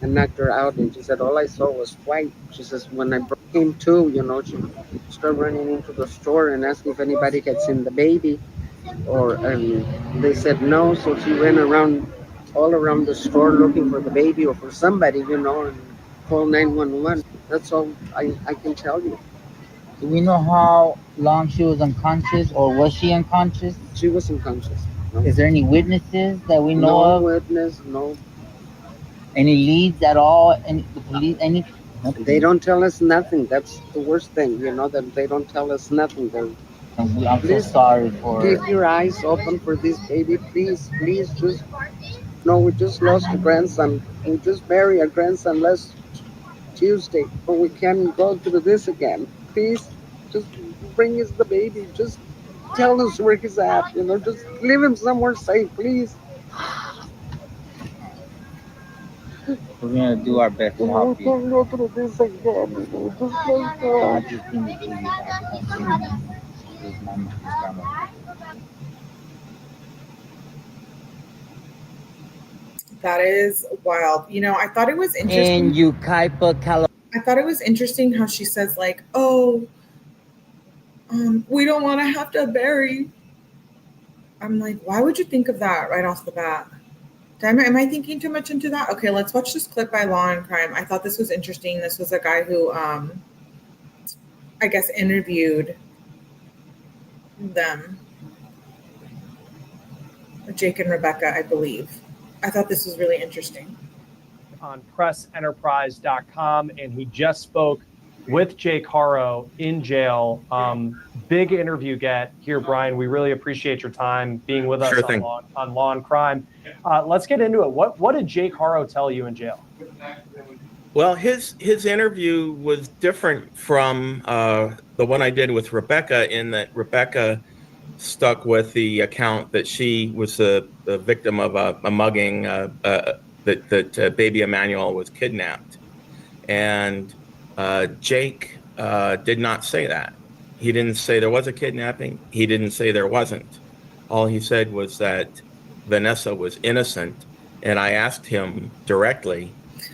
and knocked her out. And she said all I saw was white. She says when I came to, you know, she started running into the store and asked if anybody had seen the baby, and they said no. So she ran all around the store looking for the baby or for somebody, you know, and called 911. That's all I can tell you. Do we know how long she was unconscious, or was she unconscious? She was unconscious. No. Is there any witnesses that we know of? No witness, no. Any leads at all? Any the police? Any? Nothing. They don't tell us nothing. That's the worst thing, you know, that they don't tell us nothing. I'm so sorry for. Keep your eyes open for this baby, please. Just. No, we just lost a grandson. We just buried a grandson last Tuesday, but we can't go through this again. Please, just bring us the baby. Just tell us where he's at. You know, just leave him somewhere safe, please. We're gonna do our best to help you. Can't go through this again. Just like God just bring the baby back. His grandma. That is wild. You know, I thought it was interesting. In Yucaipa, California. I thought it was interesting how she says like, "Oh, we don't want to have to bury." I'm like, why would you think of that right off the bat? Am I thinking too much into that? Okay, let's watch this clip by Law and Crime. I thought this was interesting. This was a guy who, I guess, interviewed them, Jake and Rebecca, I believe. I thought this was really interesting. On pressenterprise.com, and he just spoke with Jake Haro in jail. Big interview here, Brian. We really appreciate your time being with us on Law and Crime. Let's get into it. What did Jake Haro tell you in jail? Well, his interview was different from the one I did with Rebecca, in that Rebecca stuck with the account that she was the victim of a mugging, that baby Emmanuel was kidnapped. And Jake did not say that. He didn't say there was a kidnapping. He didn't say there wasn't. All he said was that Vanessa was innocent. And I asked him directly.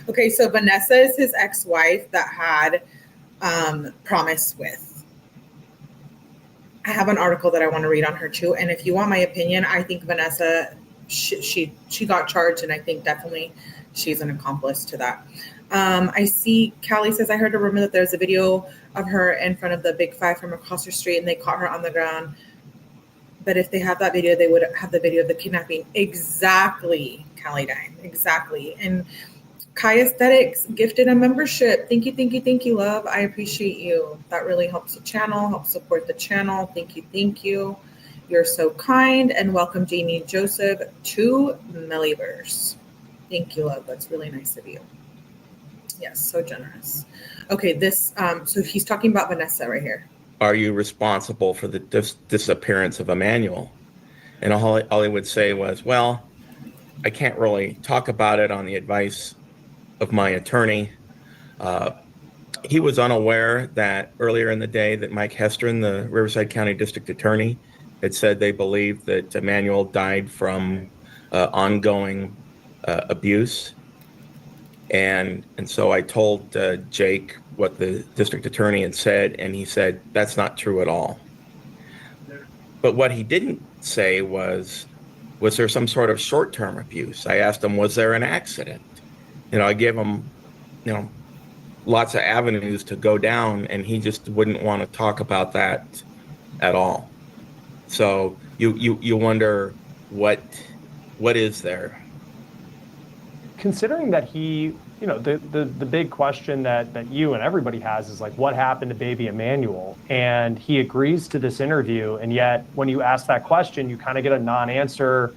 Okay, so Vanessa is his ex-wife that had promise with. I have an article that I want to read on her too. And if you want my opinion, I think Vanessa, she got charged, and I think definitely she's an accomplice to that. I see Callie says, I heard a rumor that there's a video of her in front of the Big Five from across the street and they caught her on the ground. But if they have that video, they would have the video of the kidnapping. Exactly, Callie Dine. Exactly. And Kai Aesthetics gifted a membership. Thank you, love. I appreciate you. That really helps the channel, helps support the channel. Thank you. You're so kind. And welcome Jamie Joseph to Milliverse. Thank you, love. That's really nice of you. Yes, so generous. Okay, this, so he's talking about Vanessa right here. Are you responsible for the disappearance of Emmanuel? And all he would say was, well, I can't really talk about it on the advice of my attorney. He was unaware that earlier in the day that Mike Hestron, the Riverside County District Attorney, had said they believed that Emmanuel died from ongoing abuse. And so I told Jake what the district attorney had said, and he said, that's not true at all. But what he didn't say was there some sort of short-term abuse? I asked him, was there an accident? I gave him, lots of avenues to go down, and he just wouldn't want to talk about that at all. So you wonder what is there? Considering that he, the big question that you and everybody has is like, what happened to baby Emmanuel? And he agrees to this interview. And yet when you ask that question, you kind of get a non-answer,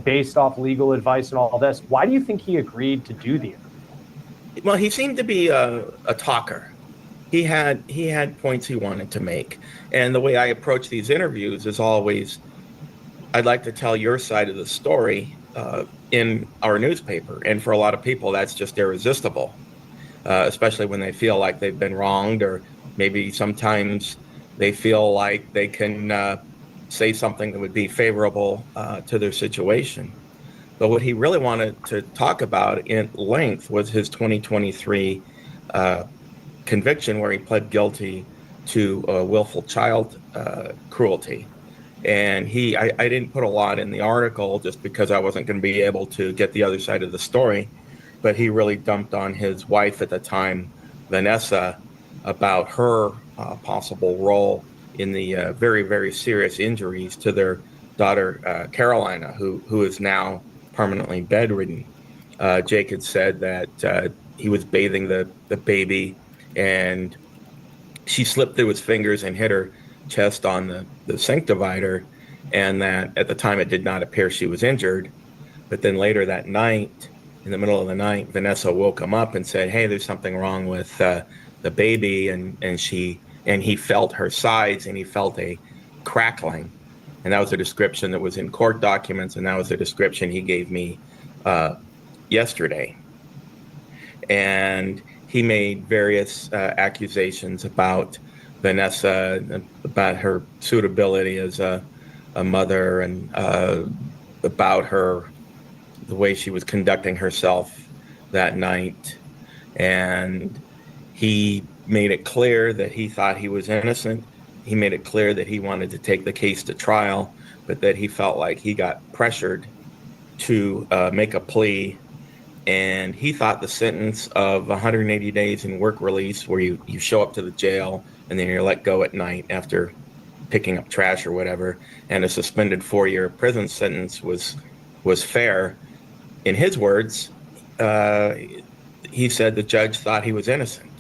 based off legal advice and all this. Why do you think he agreed to do the interview? Well, he seemed to be a talker. He had points he wanted to make. And the way I approach these interviews is always, I'd like to tell your side of the story in our newspaper. And for a lot of people, that's just irresistible, especially when they feel like they've been wronged, or maybe sometimes they feel like they can say something that would be favorable to their situation. But what he really wanted to talk about in length was his 2023 conviction, where he pled guilty to willful child cruelty. And I didn't put a lot in the article just because I wasn't going to be able to get the other side of the story, but he really dumped on his wife at the time, Vanessa, about her possible role in the very, very serious injuries to their daughter, Carolina, who is now permanently bedridden. Jake had said that he was bathing the baby, and she slipped through his fingers and hit her chest on the sink divider, and that at the time it did not appear she was injured. But then later that night, in the middle of the night, Vanessa woke him up and said, hey, there's something wrong with the baby, and he felt her sides, and he felt a crackling. And that was a description that was in court documents, and that was the description he gave me yesterday. And he made various accusations about Vanessa, about her suitability as a mother, and about the way she was conducting herself that night. And he made it clear that he thought he was innocent. He made it clear that he wanted to take the case to trial, but that he felt like he got pressured to make a plea. And he thought the sentence of 180 days in work release, where you show up to the jail and then you're let go at night after picking up trash or whatever, and a suspended 4-year prison sentence was fair. In his words, he said the judge thought he was innocent.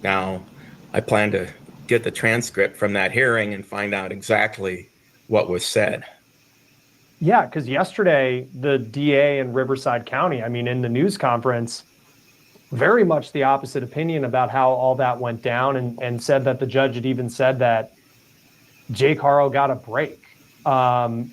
Now, I plan to get the transcript from that hearing and find out exactly what was said. Yeah, because yesterday, the DA in Riverside County, in the news conference, very much the opposite opinion about how all that went down, and said that the judge had even said that Jake Haro got a break. The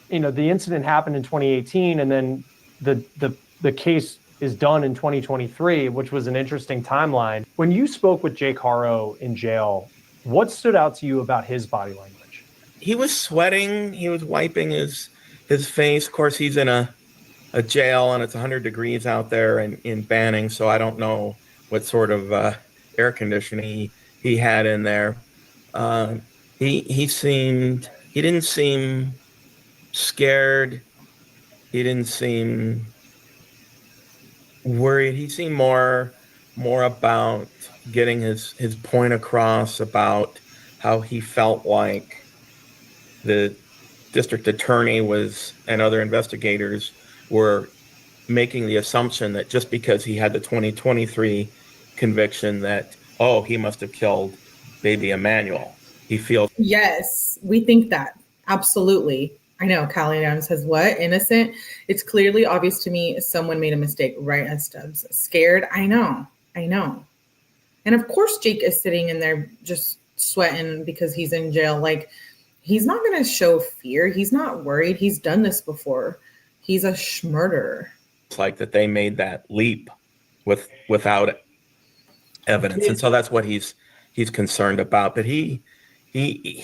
incident happened in 2018, and then the case is done in 2023, which was an interesting timeline. When you spoke with Jake Haro in jail, what stood out to you about his body language? He was sweating. He was wiping his face. Of course, he's in a jail, and it's 100 degrees out there in Banning, so I don't know what sort of air conditioning he had in there. He didn't seem scared. He didn't seem worried. He seemed more about getting his point across about how he felt like the district attorney and other investigators were making the assumption that just because he had the 2023 conviction that, oh, he must have killed baby Emmanuel. He feels. Yes, we think that. Absolutely. I know. Callie Down says, what? Innocent? It's clearly obvious to me someone made a mistake, right, S. Stubbs? Scared? I know. And of course Jake is sitting in there just sweating because he's in jail. Like, he's not going to show fear. He's not worried. He's done this before. He's a murderer. It's like that they made that leap without evidence. And so that's what he's concerned about. But he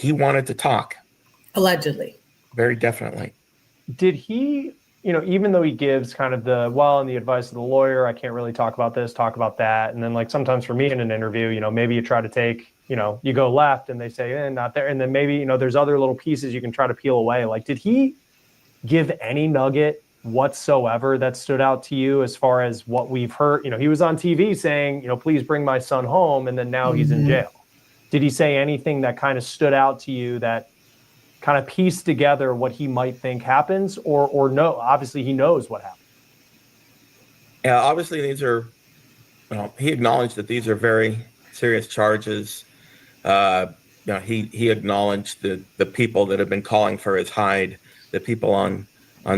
wanted to talk. Allegedly. Very definitely. Did he, even though he gives kind of and the advice of the lawyer, I can't really talk about this, talk about that. And then like sometimes for me in an interview, maybe you try to take, you go left and they say, not there. And then maybe, there's other little pieces you can try to peel away. Like, did he give any nugget whatsoever that stood out to you as far as what we've heard? He was on TV saying, please bring my son home. And then now he's in jail. Did he say anything that kind of stood out to you that kind of piece together what he might think happens, or no? Obviously he knows what happened. Yeah, obviously these are, he acknowledged that these are very serious charges. He acknowledged the people that have been calling for his hide, the people on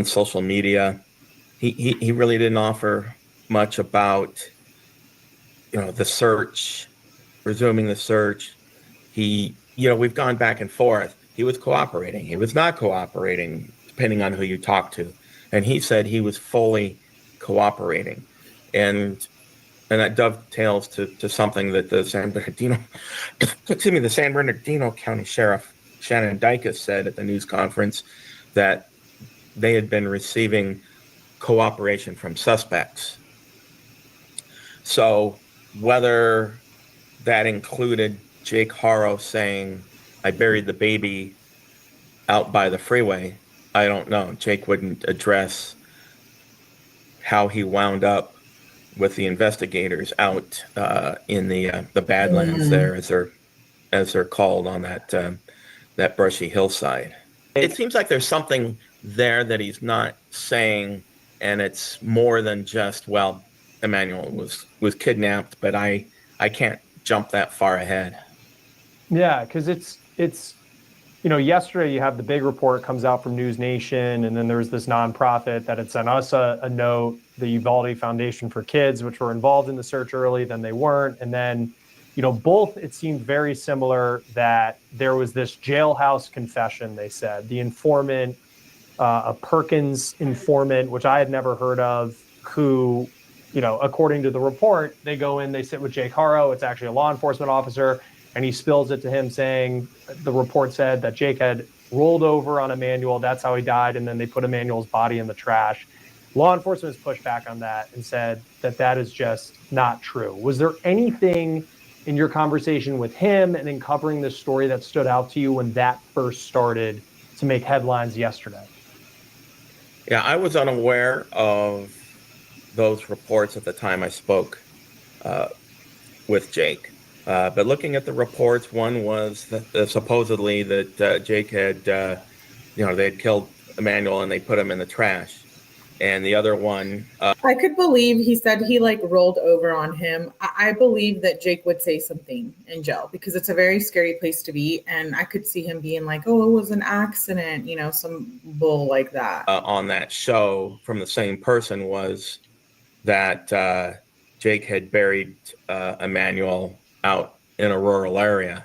social media. He really didn't offer much about, the search, resuming the search. We've gone back and forth. He was cooperating. He was not cooperating, depending on who you talk to. And he said he was fully cooperating. And that dovetails to something that the San Bernardino County Sheriff Shannon Dykes said at the news conference, that they had been receiving cooperation from suspects. So whether that included Jake Haro saying, I buried the baby out by the freeway, I don't know. Jake wouldn't address how he wound up with the investigators out in the Badlands there, as they're called on that brushy hillside. It seems like there's something there that he's not saying, and it's more than just, well, Emmanuel was kidnapped, but I can't jump that far ahead. Yeah, because it's yesterday you have the big report comes out from News Nation, and then there's this nonprofit that had sent us a note, the Uvalde Foundation for Kids, which were involved in the search early, then they weren't. And then, both, it seemed very similar that there was this jailhouse confession, they said. The informant, a Perkins informant, which I had never heard of, who, according to the report, they go in, they sit with Jake Haro. It's actually a law enforcement officer. And he spills it to him saying, the report said that Jake had rolled over on Emmanuel. That's how he died. And then they put Emmanuel's body in the trash. Law enforcement has pushed back on that and said that is just not true. Was there anything in your conversation with him and in covering this story that stood out to you when that first started to make headlines yesterday? Yeah, I was unaware of those reports at the time I spoke with Jake. But looking at the reports, one was that supposedly that Jake had, they had killed Emmanuel and they put him in the trash. And the other one, I could believe he said he rolled over on him. I believe that Jake would say something in jail because it's a very scary place to be. And I could see him being like, oh, it was an accident, some bull like that. On that show from the same person was that Jake had buried Emmanuel out in a rural area.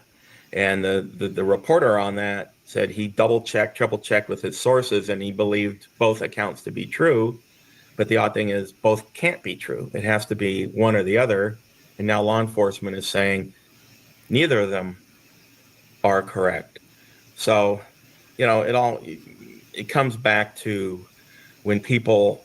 And the reporter on that said he triple checked with his sources, and he believed both accounts to be true. But the odd thing is both can't be true. It has to be one or the other. And now law enforcement is saying neither of them are correct. So, it comes back to when people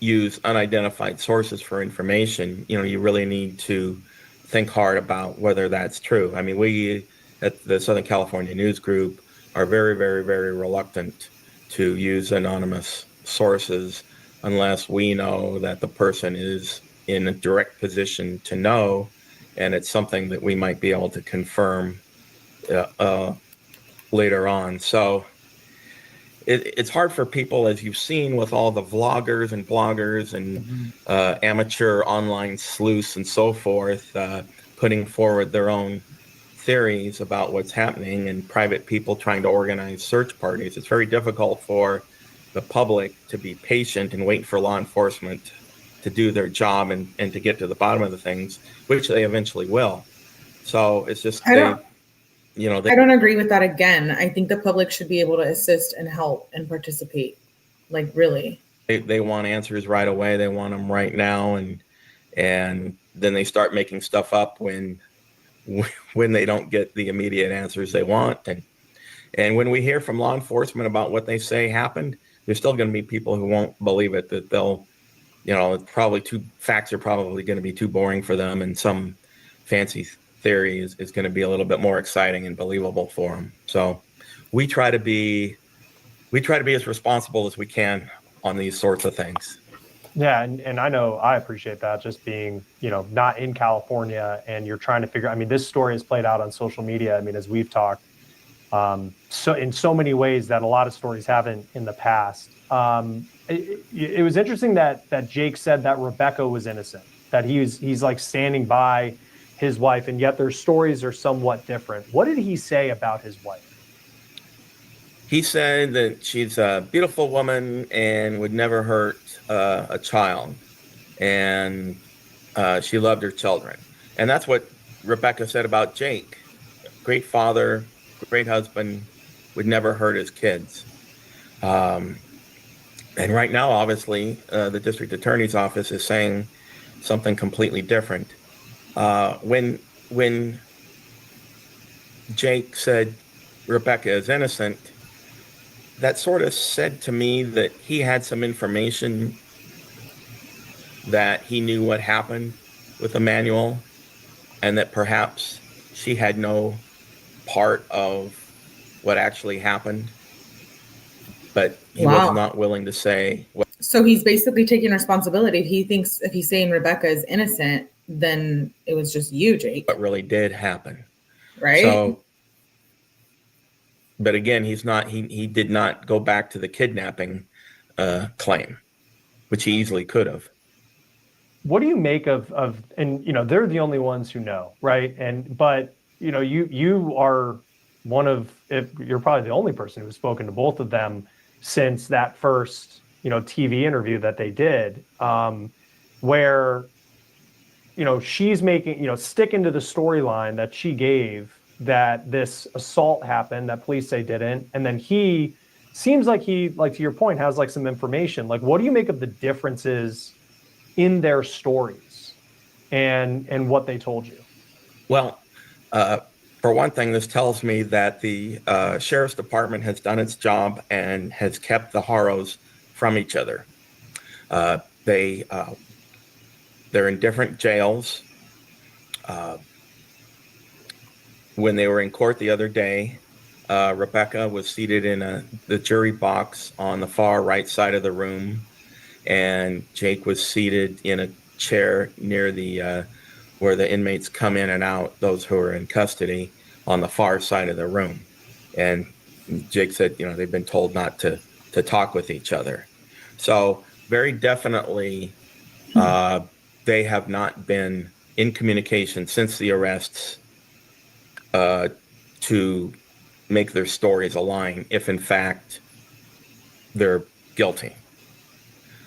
use unidentified sources for information, you really need to think hard about whether that's true. I mean, we at the Southern California News Group are very, very, very reluctant to use anonymous sources unless we know that the person is in a direct position to know, and it's something that we might be able to confirm later on. So it's hard for people, as you've seen with all the vloggers and bloggers and amateur online sleuths and so forth, putting forward their own theories about what's happening and private people trying to organize search parties, it's very difficult for the public to be patient and wait for law enforcement to do their job and to get to the bottom of the things, which they eventually will. So it's just, I don't agree with that again. I think the public should be able to assist and help and participate. Like, really. They want answers right away. They want them right now. And then they start making stuff up when they don't get the immediate answers they want. And when we hear from law enforcement about what they say happened, there's still going to be people who won't believe it, that they'll, facts are probably going to be too boring for them, and some fancy theory is going to be a little bit more exciting and believable for them. So we try to be as responsible as we can on these sorts of things. Yeah, and I know I appreciate that, just being, not in California, and you're trying to figure, this story has played out on social media. As we've talked, so in so many ways that a lot of stories haven't in the past. It was interesting that Jake said that Rebecca was innocent, that he's like standing by his wife, and yet their stories are somewhat different. What did he say about his wife? He said that she's a beautiful woman and would never hurt a child, and she loved her children. And that's what Rebecca said about Jake. Great father, great husband, would never hurt his kids. And right now, obviously, the district attorney's office is saying something completely different. When Jake said Rebecca is innocent, that sort of said to me that he had some information that he knew what happened with Emmanuel, and that perhaps she had no part of what actually happened, but he was not willing to say what. So he's basically taking responsibility. He thinks if he's saying Rebecca is innocent, then it was just you, Jake. What really did happen. Right. So, but again, he did not go back to the kidnapping claim, which he easily could have. What do you make of and they're the only ones who know, right? But you are you're probably the only person who's spoken to both of them since that first TV interview that they did, where she's making sticking to the storyline that she gave, that this assault happened that police say didn't, and then he seems like to your point, has some information. What do you make of the differences in their stories and what they told you? Well, for one thing, this tells me that the sheriff's department has done its job and has kept the Haros from each other. They're in different jails. When they were in court the other day, Rebecca was seated in the jury box on the far right side of the room, and Jake was seated in a chair near the where the inmates come in and out, those who are in custody, on the far side of the room. And Jake said, they've been told not to talk with each other. So very definitely, they have not been in communication since the arrests to make their stories align, if in fact they're guilty.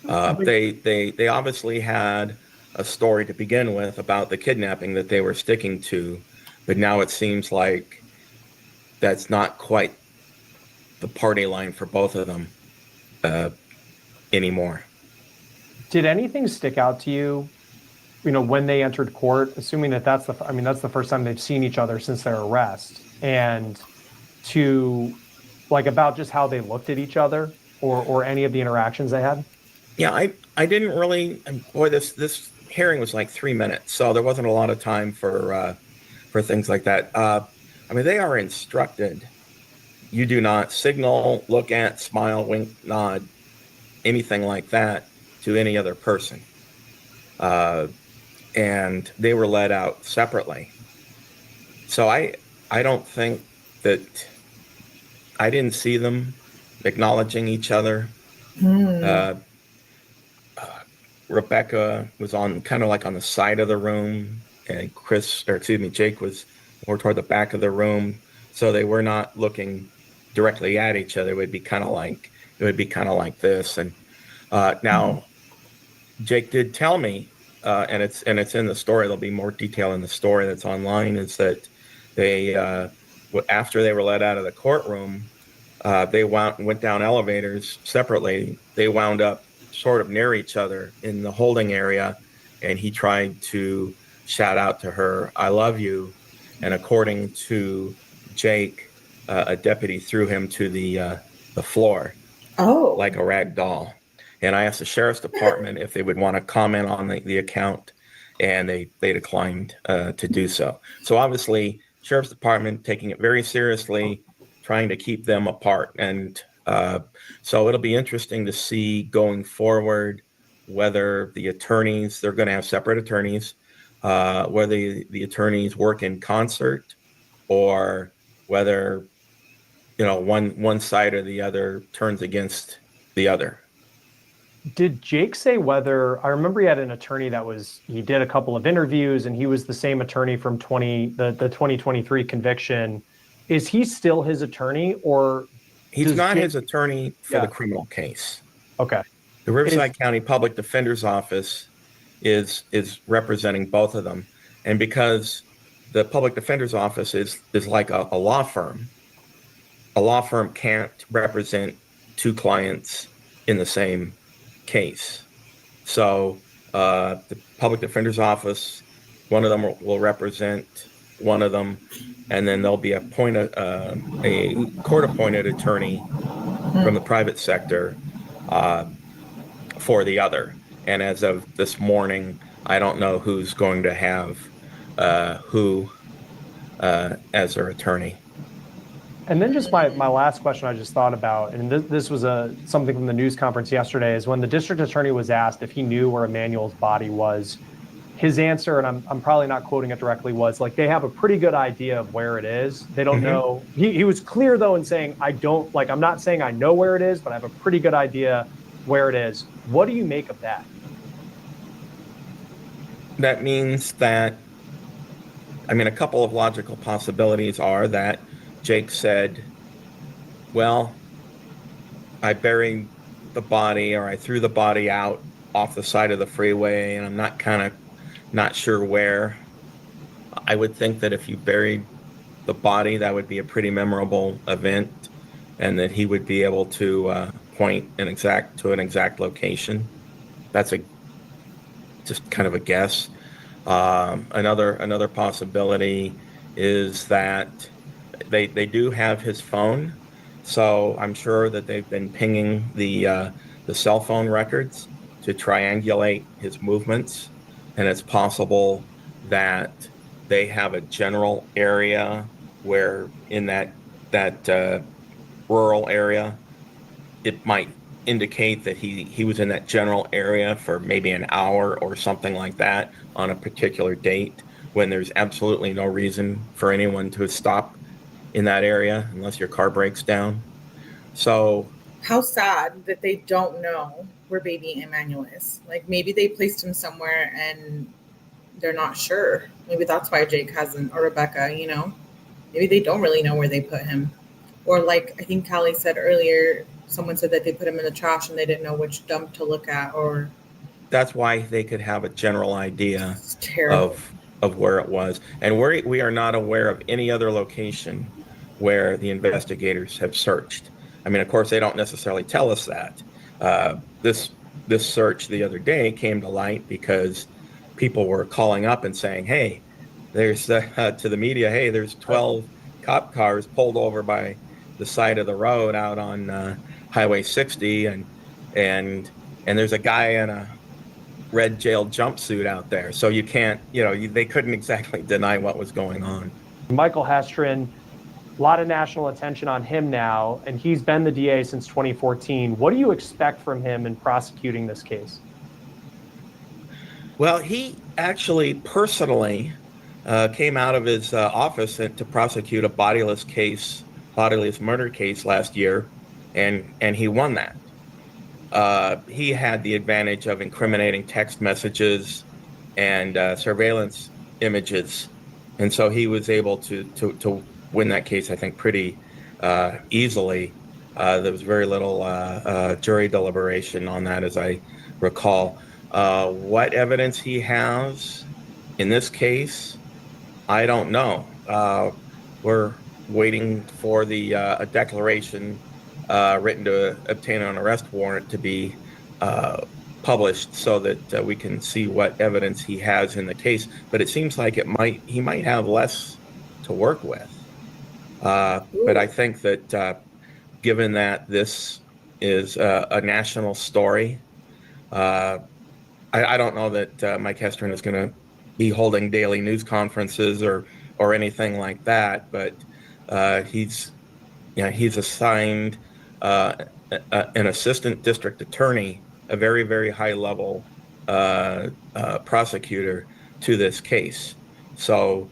They obviously had a story to begin with about the kidnapping that they were sticking to, but now it seems like that's not quite the party line for both of them anymore. Did anything stick out to you, when they entered court, assuming that's the first time they've seen each other since their arrest, and to about just how they looked at each other or any of the interactions they had? Yeah, I didn't really, boy, this hearing was 3 minutes, so there wasn't a lot of time for things like that. They are instructed. You do not signal, look at, smile, wink, nod, anything like that to any other person. And they were let out separately. So I don't think that, I didn't see them acknowledging each other. Rebecca was on on the side of the room, and Jake was more toward the back of the room, so they were not looking directly at each other. It would be kind of like this. And now, Jake did tell me, and it's in the story. There'll be more detail in the story that's online. Is that they after they were let out of the courtroom, they went down elevators separately. They wound up sort of near each other in the holding area, and he tried to shout out to her, "I love you." And according to Jake, a deputy threw him to the floor, like a rag doll. And I asked the sheriff's department if they would want to comment on the account, and they declined to do so. So obviously, sheriff's department taking it very seriously, trying to keep them apart. And so it'll be interesting to see going forward whether the attorneys, they're going to have separate attorneys, whether the attorneys work in concert, or whether one side or the other turns against the other. Did Jake say whether, I remember he had an attorney he did a couple of interviews, and he was the same attorney from the 2023 conviction. Is he still his attorney, or? He's not his attorney for the criminal case. Okay. The Riverside County Public Defender's Office is representing both of them. And because the Public Defender's Office is like a law firm can't represent two clients in the same case. So the Public Defender's Office, one of them will represent one of them, and then there'll be a court-appointed attorney from the private sector for the other. And as of this morning, I don't know who's going to have who as their attorney. And then just my last question I just thought about, and this was something from the news conference yesterday, is when the district attorney was asked if he knew where Emmanuel's body was, his answer, and I'm probably not quoting it directly, was like, they have a pretty good idea of where it is. They don't know. He was clear though in saying, I'm not saying I know where it is, but I have a pretty good idea where it is. What do you make of that? That means that, a couple of logical possibilities are that Jake said, well, I buried the body, or I threw the body out off the side of the freeway, and I'm not sure where. I would think that if you buried the body, that would be a pretty memorable event, and that he would be able to point to an exact location. That's just kind of a guess. Another possibility is that they do have his phone, so I'm sure that they've been pinging the cell phone records to triangulate his movements, and it's possible that they have a general area where in that rural area, it might indicate that he was in that general area for maybe an hour or something like that on a particular date, when there's absolutely no reason for anyone to stop in that area unless your car breaks down. So how sad that they don't know where baby Emmanuel is. Like, maybe they placed him somewhere and they're not sure. Maybe that's why Jake hasn't, or Rebecca, maybe they don't really know where they put him. Or like I think Callie said earlier, someone said that they put him in the trash and they didn't know which dump to look at, or that's why they could have a general idea of where it was. And we are not aware of any other location where the investigators have searched. Of course, they don't necessarily tell us that. This search the other day came to light because people were calling up and saying, hey, there's to the media, hey, there's 12 cop cars pulled over by the side of the road out on Highway 60, and there's a guy in a red jail jumpsuit out there. So you can't, they couldn't exactly deny what was going on. Michael Hestrin, a lot of national attention on him now, and he's been the DA since 2014. What do you expect from him in prosecuting this case? Well, he actually personally came out of his office to prosecute a bodiless murder case last year, and he won that. He had the advantage of incriminating text messages and surveillance images And so he was able to win that case, I think, pretty easily. There was very little jury deliberation on that, as I recall. What evidence he has in this case, I don't know. We're waiting for the a declaration written to obtain an arrest warrant to be published so that we can see what evidence he has in the case. But it seems like he might have less to work with. But I think that given that this is a national story, I don't know that Mike Hestron is going to be holding daily news conferences or anything like that. But he's assigned an assistant district attorney, a very, very high level prosecutor to this case. So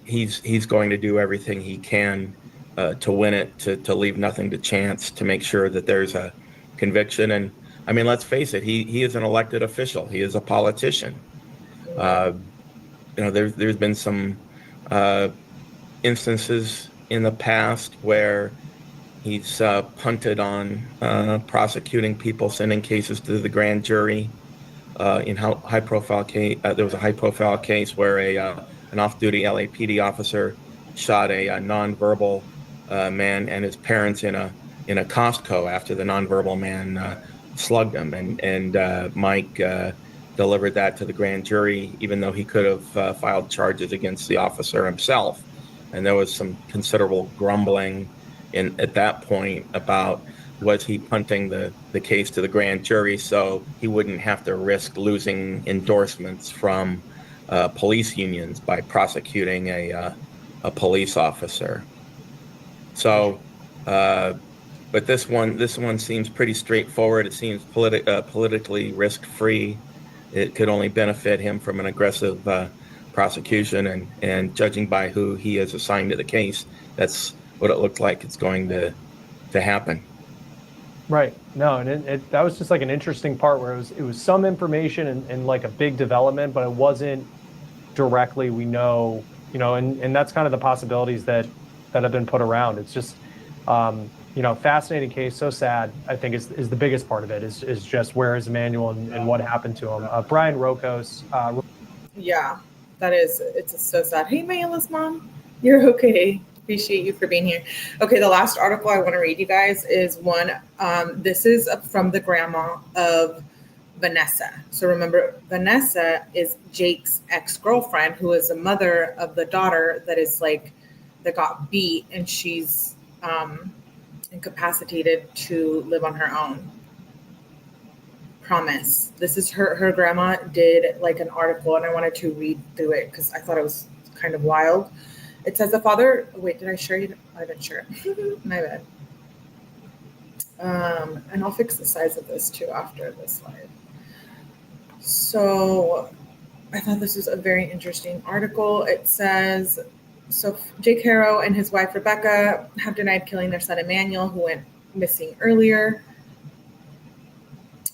he's going to do everything he can to win it, to leave nothing to chance, to make sure that there's a conviction. And I mean, let's face it, he is an elected official. He is a politician. There's been some instances in the past where he's punted on prosecuting people, sending cases to the grand jury. In high-profile case, there was a high-profile case where an off-duty LAPD officer shot a nonverbal man and his parents in a Costco after the nonverbal man slugged him, and Mike delivered that to the grand jury, even though he could have filed charges against the officer himself. And there was some considerable grumbling at that point about, was he punting the case to the grand jury so he wouldn't have to risk losing endorsements from police unions by prosecuting a police officer. So, but this one seems pretty straightforward. It seems politically risk-free. It could only benefit him from an aggressive prosecution, and judging by who he is assigned to the case, that's what it looked like it's going to happen. Right. No, and that was just like an interesting part where it was some information and like a big development, but it wasn't directly, we know, and that's kind of the possibilities that have been put around. It's just, fascinating case, so sad, I think is the biggest part of it is just where is Emmanuel and what happened to him. Brian Rokos. Yeah, it's so sad. Hey, Mayla's mom, you're okay. Appreciate you for being here. Okay, the last article I want to read you guys is one. This is from the grandma of Vanessa. So remember, Vanessa is Jake's ex-girlfriend, who is the mother of the daughter that got beat, and she's incapacitated to live on her own. Promise. This is her grandma did like an article, and I wanted to read through it because I thought it was kind of wild. It says the father, wait, did I share you? I didn't share. My bad. And I'll fix the size of this too after this slide. So I thought this was a very interesting article. It says, so Jake Haro and his wife Rebecca have denied killing their son Emmanuel, who went missing earlier.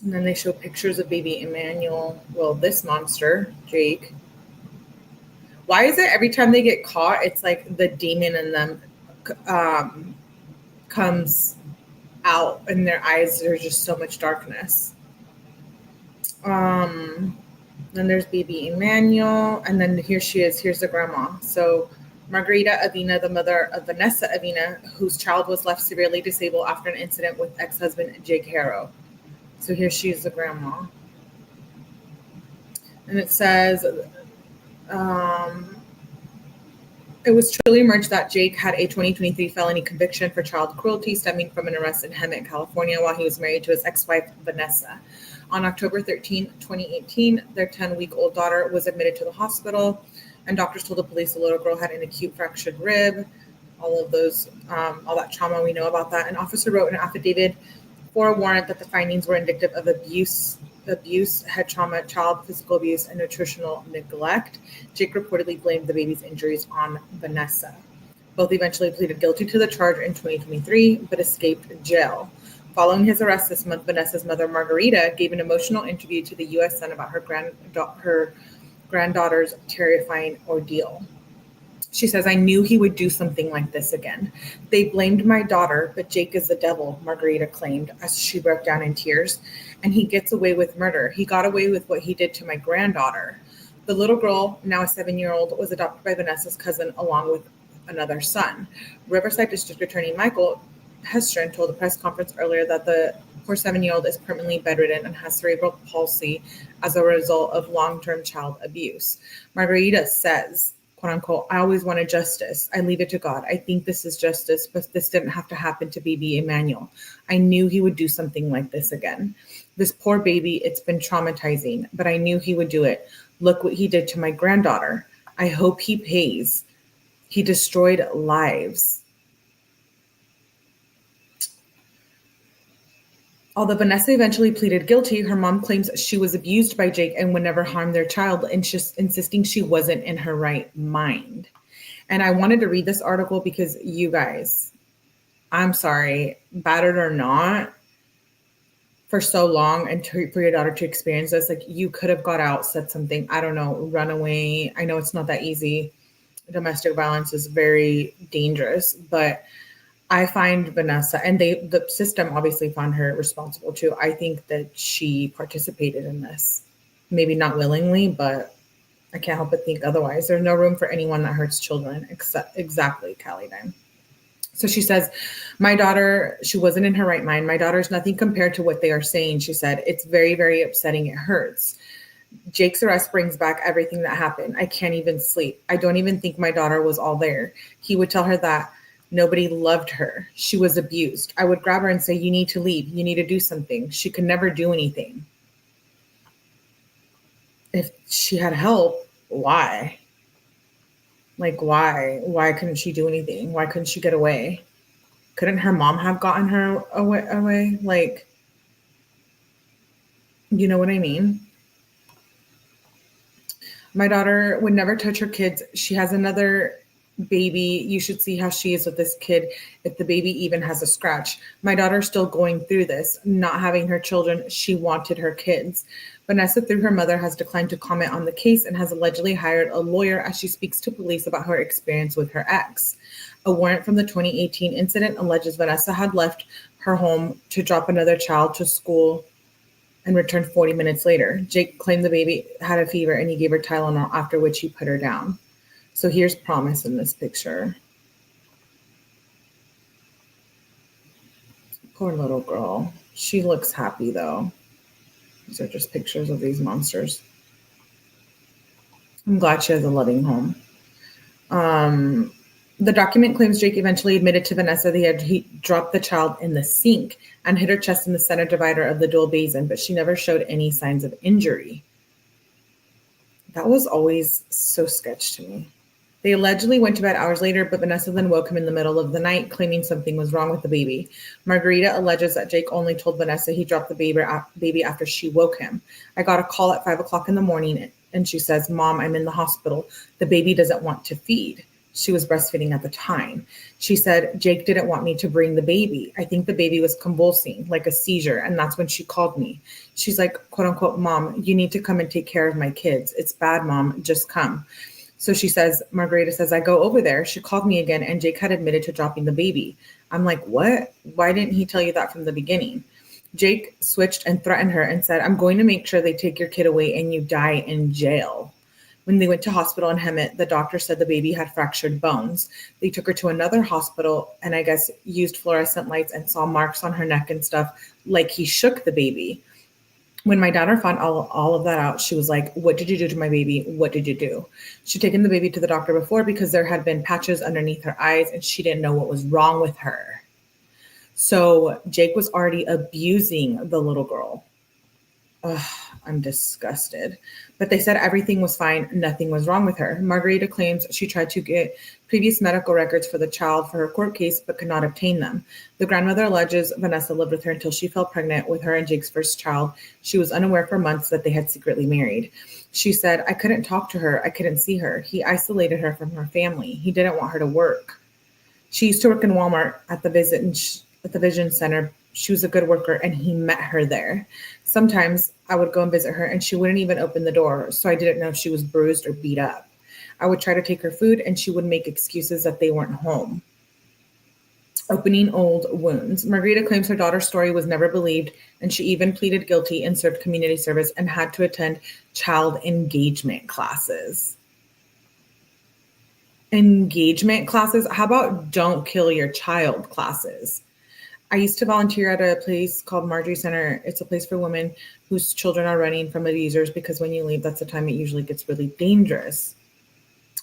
And then they show pictures of baby Emmanuel. Well, this monster, Jake. Why is it every time they get caught, it's like the demon in them comes out, and their eyes, there's just so much darkness. Then there's baby Emmanuel, and then here she is. Here's the grandma. So Margarita Avina, the mother of Vanessa Avina, whose child was left severely disabled after an incident with ex-husband Jake Haro. So here she is, the grandma. And it says, it was truly emerged that Jake had a 2023 felony conviction for child cruelty stemming from an arrest in Hemet, California, while he was married to his ex-wife, Vanessa. On October 13, 2018, their 10-week-old daughter was admitted to the hospital, and doctors told the police the little girl had an acute fractured rib. All of those, all that trauma, we know about that. An officer wrote an affidavit for a warrant that the findings were indicative of abuse, head trauma, child physical abuse, and nutritional neglect. Jake reportedly blamed the baby's injuries on Vanessa. Both eventually pleaded guilty to the charge in 2023, but escaped jail. Following his arrest this month, Vanessa's mother, Margarita, gave an emotional interview to the U.S. Senate about her granddaughter's terrifying ordeal. She says, I knew he would do something like this again. They blamed my daughter, but Jake is the devil, Margarita claimed as she broke down in tears. And he gets away with murder. He got away with what he did to my granddaughter. The little girl, now a 7-year-old, was adopted by Vanessa's cousin along with another son. Riverside District Attorney Michael Hestron told a press conference earlier that the poor 7-year-old is permanently bedridden and has cerebral palsy as a result of long-term child abuse. Margarita says, quote unquote, I always wanted justice. I leave it to God. I think this is justice, but this didn't have to happen to baby Emmanuel. I knew he would do something like this again. This poor baby, it's been traumatizing, but I knew he would do it. Look what he did to my granddaughter. I hope he pays. He destroyed lives. Although Vanessa eventually pleaded guilty, her mom claims she was abused by Jake and would never harm their child, insisting she wasn't in her right mind. And I wanted to read this article because you guys, I'm sorry, battered or not, for so long and for your daughter to experience this, like you could have got out, said something, I don't know, run away. I know it's not that easy. Domestic violence is very dangerous, but I find Vanessa, and the system obviously found her responsible too. I think that she participated in this, maybe not willingly, but I can't help but think otherwise. There's no room for anyone that hurts children, except exactly Callie Dime. So she says, my daughter, she wasn't in her right mind. My daughter's nothing compared to what they are saying. She said, it's very, very upsetting. It hurts. Jake's arrest brings back everything that happened. I can't even sleep. I don't even think my daughter was all there. He would tell her that nobody loved her. She was abused. I would grab her and say, you need to leave. You need to do something. She could never do anything. If she had help, why? Like, why? Why couldn't she do anything? Why couldn't she get away? Couldn't her mom have gotten her away? Like, you know what I mean? My daughter would never touch her kids. She has another baby. You should see how she is with this kid if the baby even has a scratch. My daughter's still going through this, not having her children. She wanted her kids. Vanessa, through her mother, has declined to comment on the case and has allegedly hired a lawyer as she speaks to police about her experience with her ex. A warrant from the 2018 incident alleges Vanessa had left her home to drop another child to school and returned 40 minutes later. Jake claimed the baby had a fever and he gave her Tylenol, after which he put her down. So here's Promise in this picture. Poor little girl. She looks happy though. These are just pictures of these monsters. I'm glad she has a loving home. The document claims Jake eventually admitted to Vanessa that he dropped the child in the sink and hit her chest in the center divider of the dual basin, but she never showed any signs of injury. That was always so sketch to me. They allegedly went to bed hours later, but Vanessa then woke him in the middle of the night, claiming something was wrong with the baby. Margarita alleges that Jake only told Vanessa he dropped the baby after she woke him. I got a call at 5 o'clock in the morning, and she says, Mom, I'm in the hospital. The baby doesn't want to feed. She was breastfeeding at the time. She said, Jake didn't want me to bring the baby. I think the baby was convulsing, like a seizure, and that's when she called me. She's like, quote unquote, Mom, you need to come and take care of my kids. It's bad, Mom, just come. So she says, Margarita says, I go over there. She called me again, and Jake had admitted to dropping the baby. I'm like, what? Why didn't he tell you that from the beginning? Jake switched and threatened her and said, I'm going to make sure they take your kid away and you die in jail. When they went to hospital in Hemet, the doctor said the baby had fractured bones. They took her to another hospital and I guess used fluorescent lights and saw marks on her neck and stuff, like he shook the baby. When my daughter found all of that out, she was like, what did you do to my baby? What did you do? She'd taken the baby to the doctor before because there had been patches underneath her eyes and she didn't know what was wrong with her. So Jake was already abusing the little girl. Ugh, I'm disgusted. But they said everything was fine. Nothing was wrong with her. Margarita claims she tried to get previous medical records for the child for her court case, but could not obtain them. The grandmother alleges Vanessa lived with her until she fell pregnant with her and Jake's first child. She was unaware for months that they had secretly married. She said, I couldn't talk to her. I couldn't see her. He isolated her from her family. He didn't want her to work. She used to work in Walmart at the Vision Center. She was a good worker and he met her there. Sometimes I would go and visit her and she wouldn't even open the door. So I didn't know if she was bruised or beat up. I would try to take her food and she would make excuses that they weren't home. Opening old wounds. Margarita claims her daughter's story was never believed, and she even pleaded guilty and served community service and had to attend child engagement classes. Engagement classes? How about don't kill your child classes? I used to volunteer at a place called Marjorie Center. It's a place for women whose children are running from abusers, because when you leave, that's the time it usually gets really dangerous.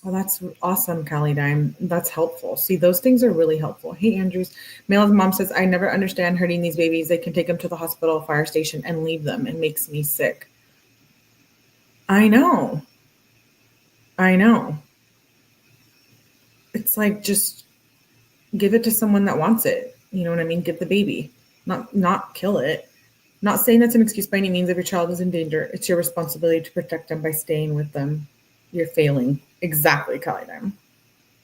Well, that's awesome, Callie Dime. That's helpful. See, those things are really helpful. Hey, Andrews. Mela's mom says, I never understand hurting these babies. They can take them to the hospital, fire station, and leave them. It makes me sick. I know. It's like, just give it to someone that wants it. You know what I mean? Give the baby, not kill it. Not saying that's an excuse by any means. If your child is in danger, it's your responsibility to protect them by staying with them. You're failing. Exactly, Kelly Dime.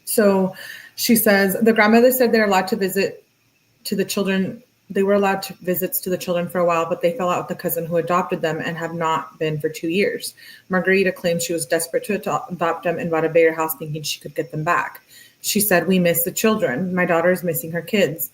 So she says the grandmother said they're allowed to visit to the children. They were allowed to visits to the children for a while, but they fell out with the cousin who adopted them and have not been for 2 years. Margarita claims she was desperate to adopt them and bought a bigger house thinking she could get them back. She said, we miss the children. My daughter is missing her kids.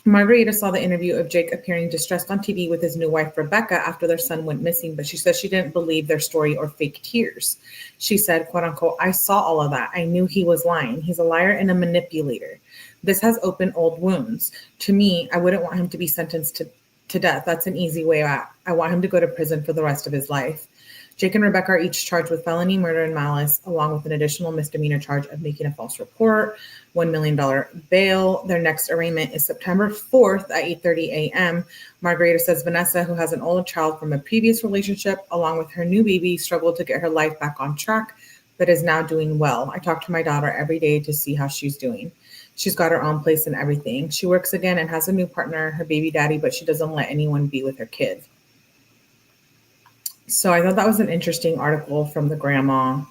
Margarita saw the interview of Jake appearing distressed on TV with his new wife, Rebecca, after their son went missing, but she says she didn't believe their story or fake tears. She said, quote unquote, I saw all of that. I knew he was lying. He's a liar and a manipulator. This has opened old wounds. To me, I wouldn't want him to be sentenced to death. That's an easy way out. I want him to go to prison for the rest of his life. Jake and Rebecca are each charged with felony murder and malice, along with an additional misdemeanor charge of making a false report, $1 million bail. Their next arraignment is September 4th at 8:30 a.m. Margarita says Vanessa, who has an older child from a previous relationship, along with her new baby, struggled to get her life back on track, but is now doing well. I talk to my daughter every day to see how she's doing. She's got her own place and everything. She works again and has a new partner, her baby daddy, but she doesn't let anyone be with her kid. So I thought that was an interesting article from the grandma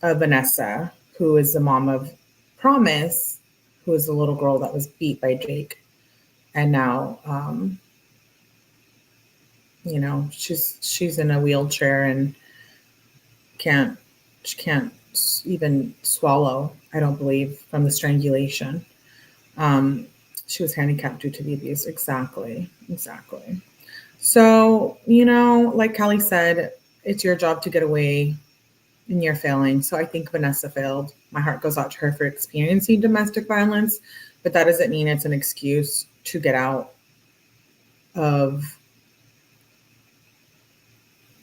of Vanessa, who is the mom of Promise, who is the little girl that was beat by Jake. And now, she's in a wheelchair and she can't even swallow, I don't believe, from the strangulation. She was handicapped due to the abuse. Exactly. So, like Callie said, it's your job to get away and you're failing. So I think Vanessa failed. My heart goes out to her for experiencing domestic violence, but that doesn't mean it's an excuse to get out of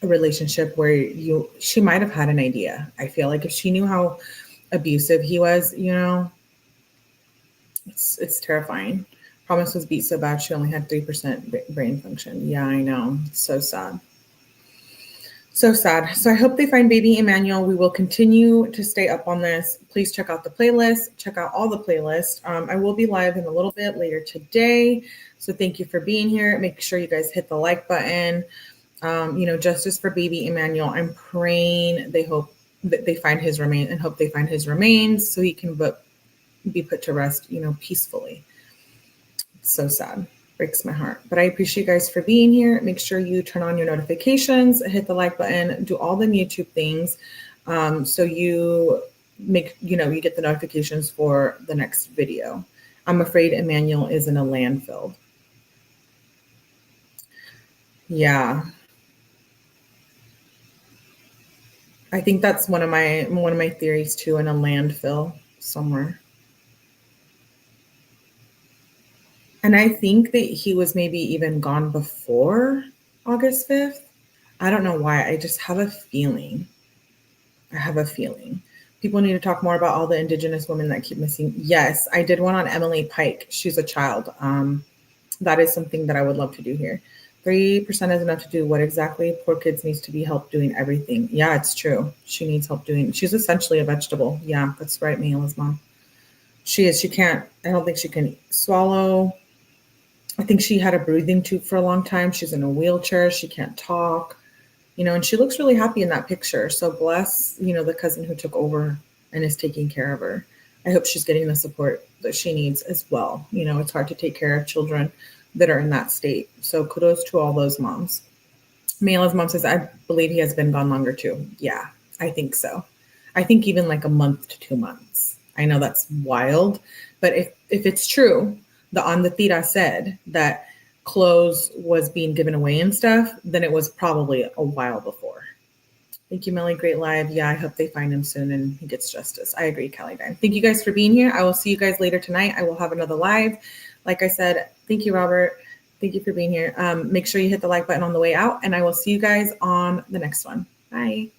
a relationship where she might have had an idea. I feel like if she knew how abusive he was, it's terrifying. Promise was beat so bad she only had 3% brain function. Yeah, I know. It's so sad. So sad. So I hope they find baby Emmanuel. We will continue to stay up on this. Please check out the playlist. Check out all the playlists. I will be live in a little bit later today. So thank you for being here. Make sure you guys hit the like button. Justice for baby Emmanuel. I'm praying they hope that they find his remains and hope they find his remains so he can be put to rest, peacefully. It's so sad. Breaks my heart. But I appreciate you guys for being here. Make sure you turn on your notifications, hit the like button, do all the YouTube things. So you you get the notifications for the next video. I'm afraid Emmanuel is in a landfill. Yeah. I think that's one of my theories too, in a landfill somewhere. And I think that he was maybe even gone before August 5th. I don't know why. I just have a feeling. People need to talk more about all the Indigenous women that keep missing. Yes, I did one on Emily Pike. She's a child. That is something that I would love to do here. 3% is enough to do what exactly? Poor kids needs to be helped doing everything. Yeah, it's true. She needs help she's essentially a vegetable. Yeah, that's right, Miela's mom. She is. I don't think she can swallow. I think she had a breathing tube for a long time. She's in a wheelchair. She can't talk, and she looks really happy in that picture. So bless, the cousin who took over and is taking care of her. I hope she's getting the support that she needs as well. It's hard to take care of children that are in that state. So kudos to all those moms. Miela's mom says, I believe he has been gone longer too. Yeah, I think so. I think even like a month to 2 months. I know that's wild, but if it's true, the Tira said that clothes was being given away and stuff, then it was probably a while before. Thank you, Melly. Great live. Yeah, I hope they find him soon and he gets justice. I agree, Kelly. Thank you guys for being here. I will see you guys later tonight. I will have another live. Like I said, thank you, Robert. Thank you for being here. Make sure you hit the like button on the way out, and I will see you guys on the next one. Bye.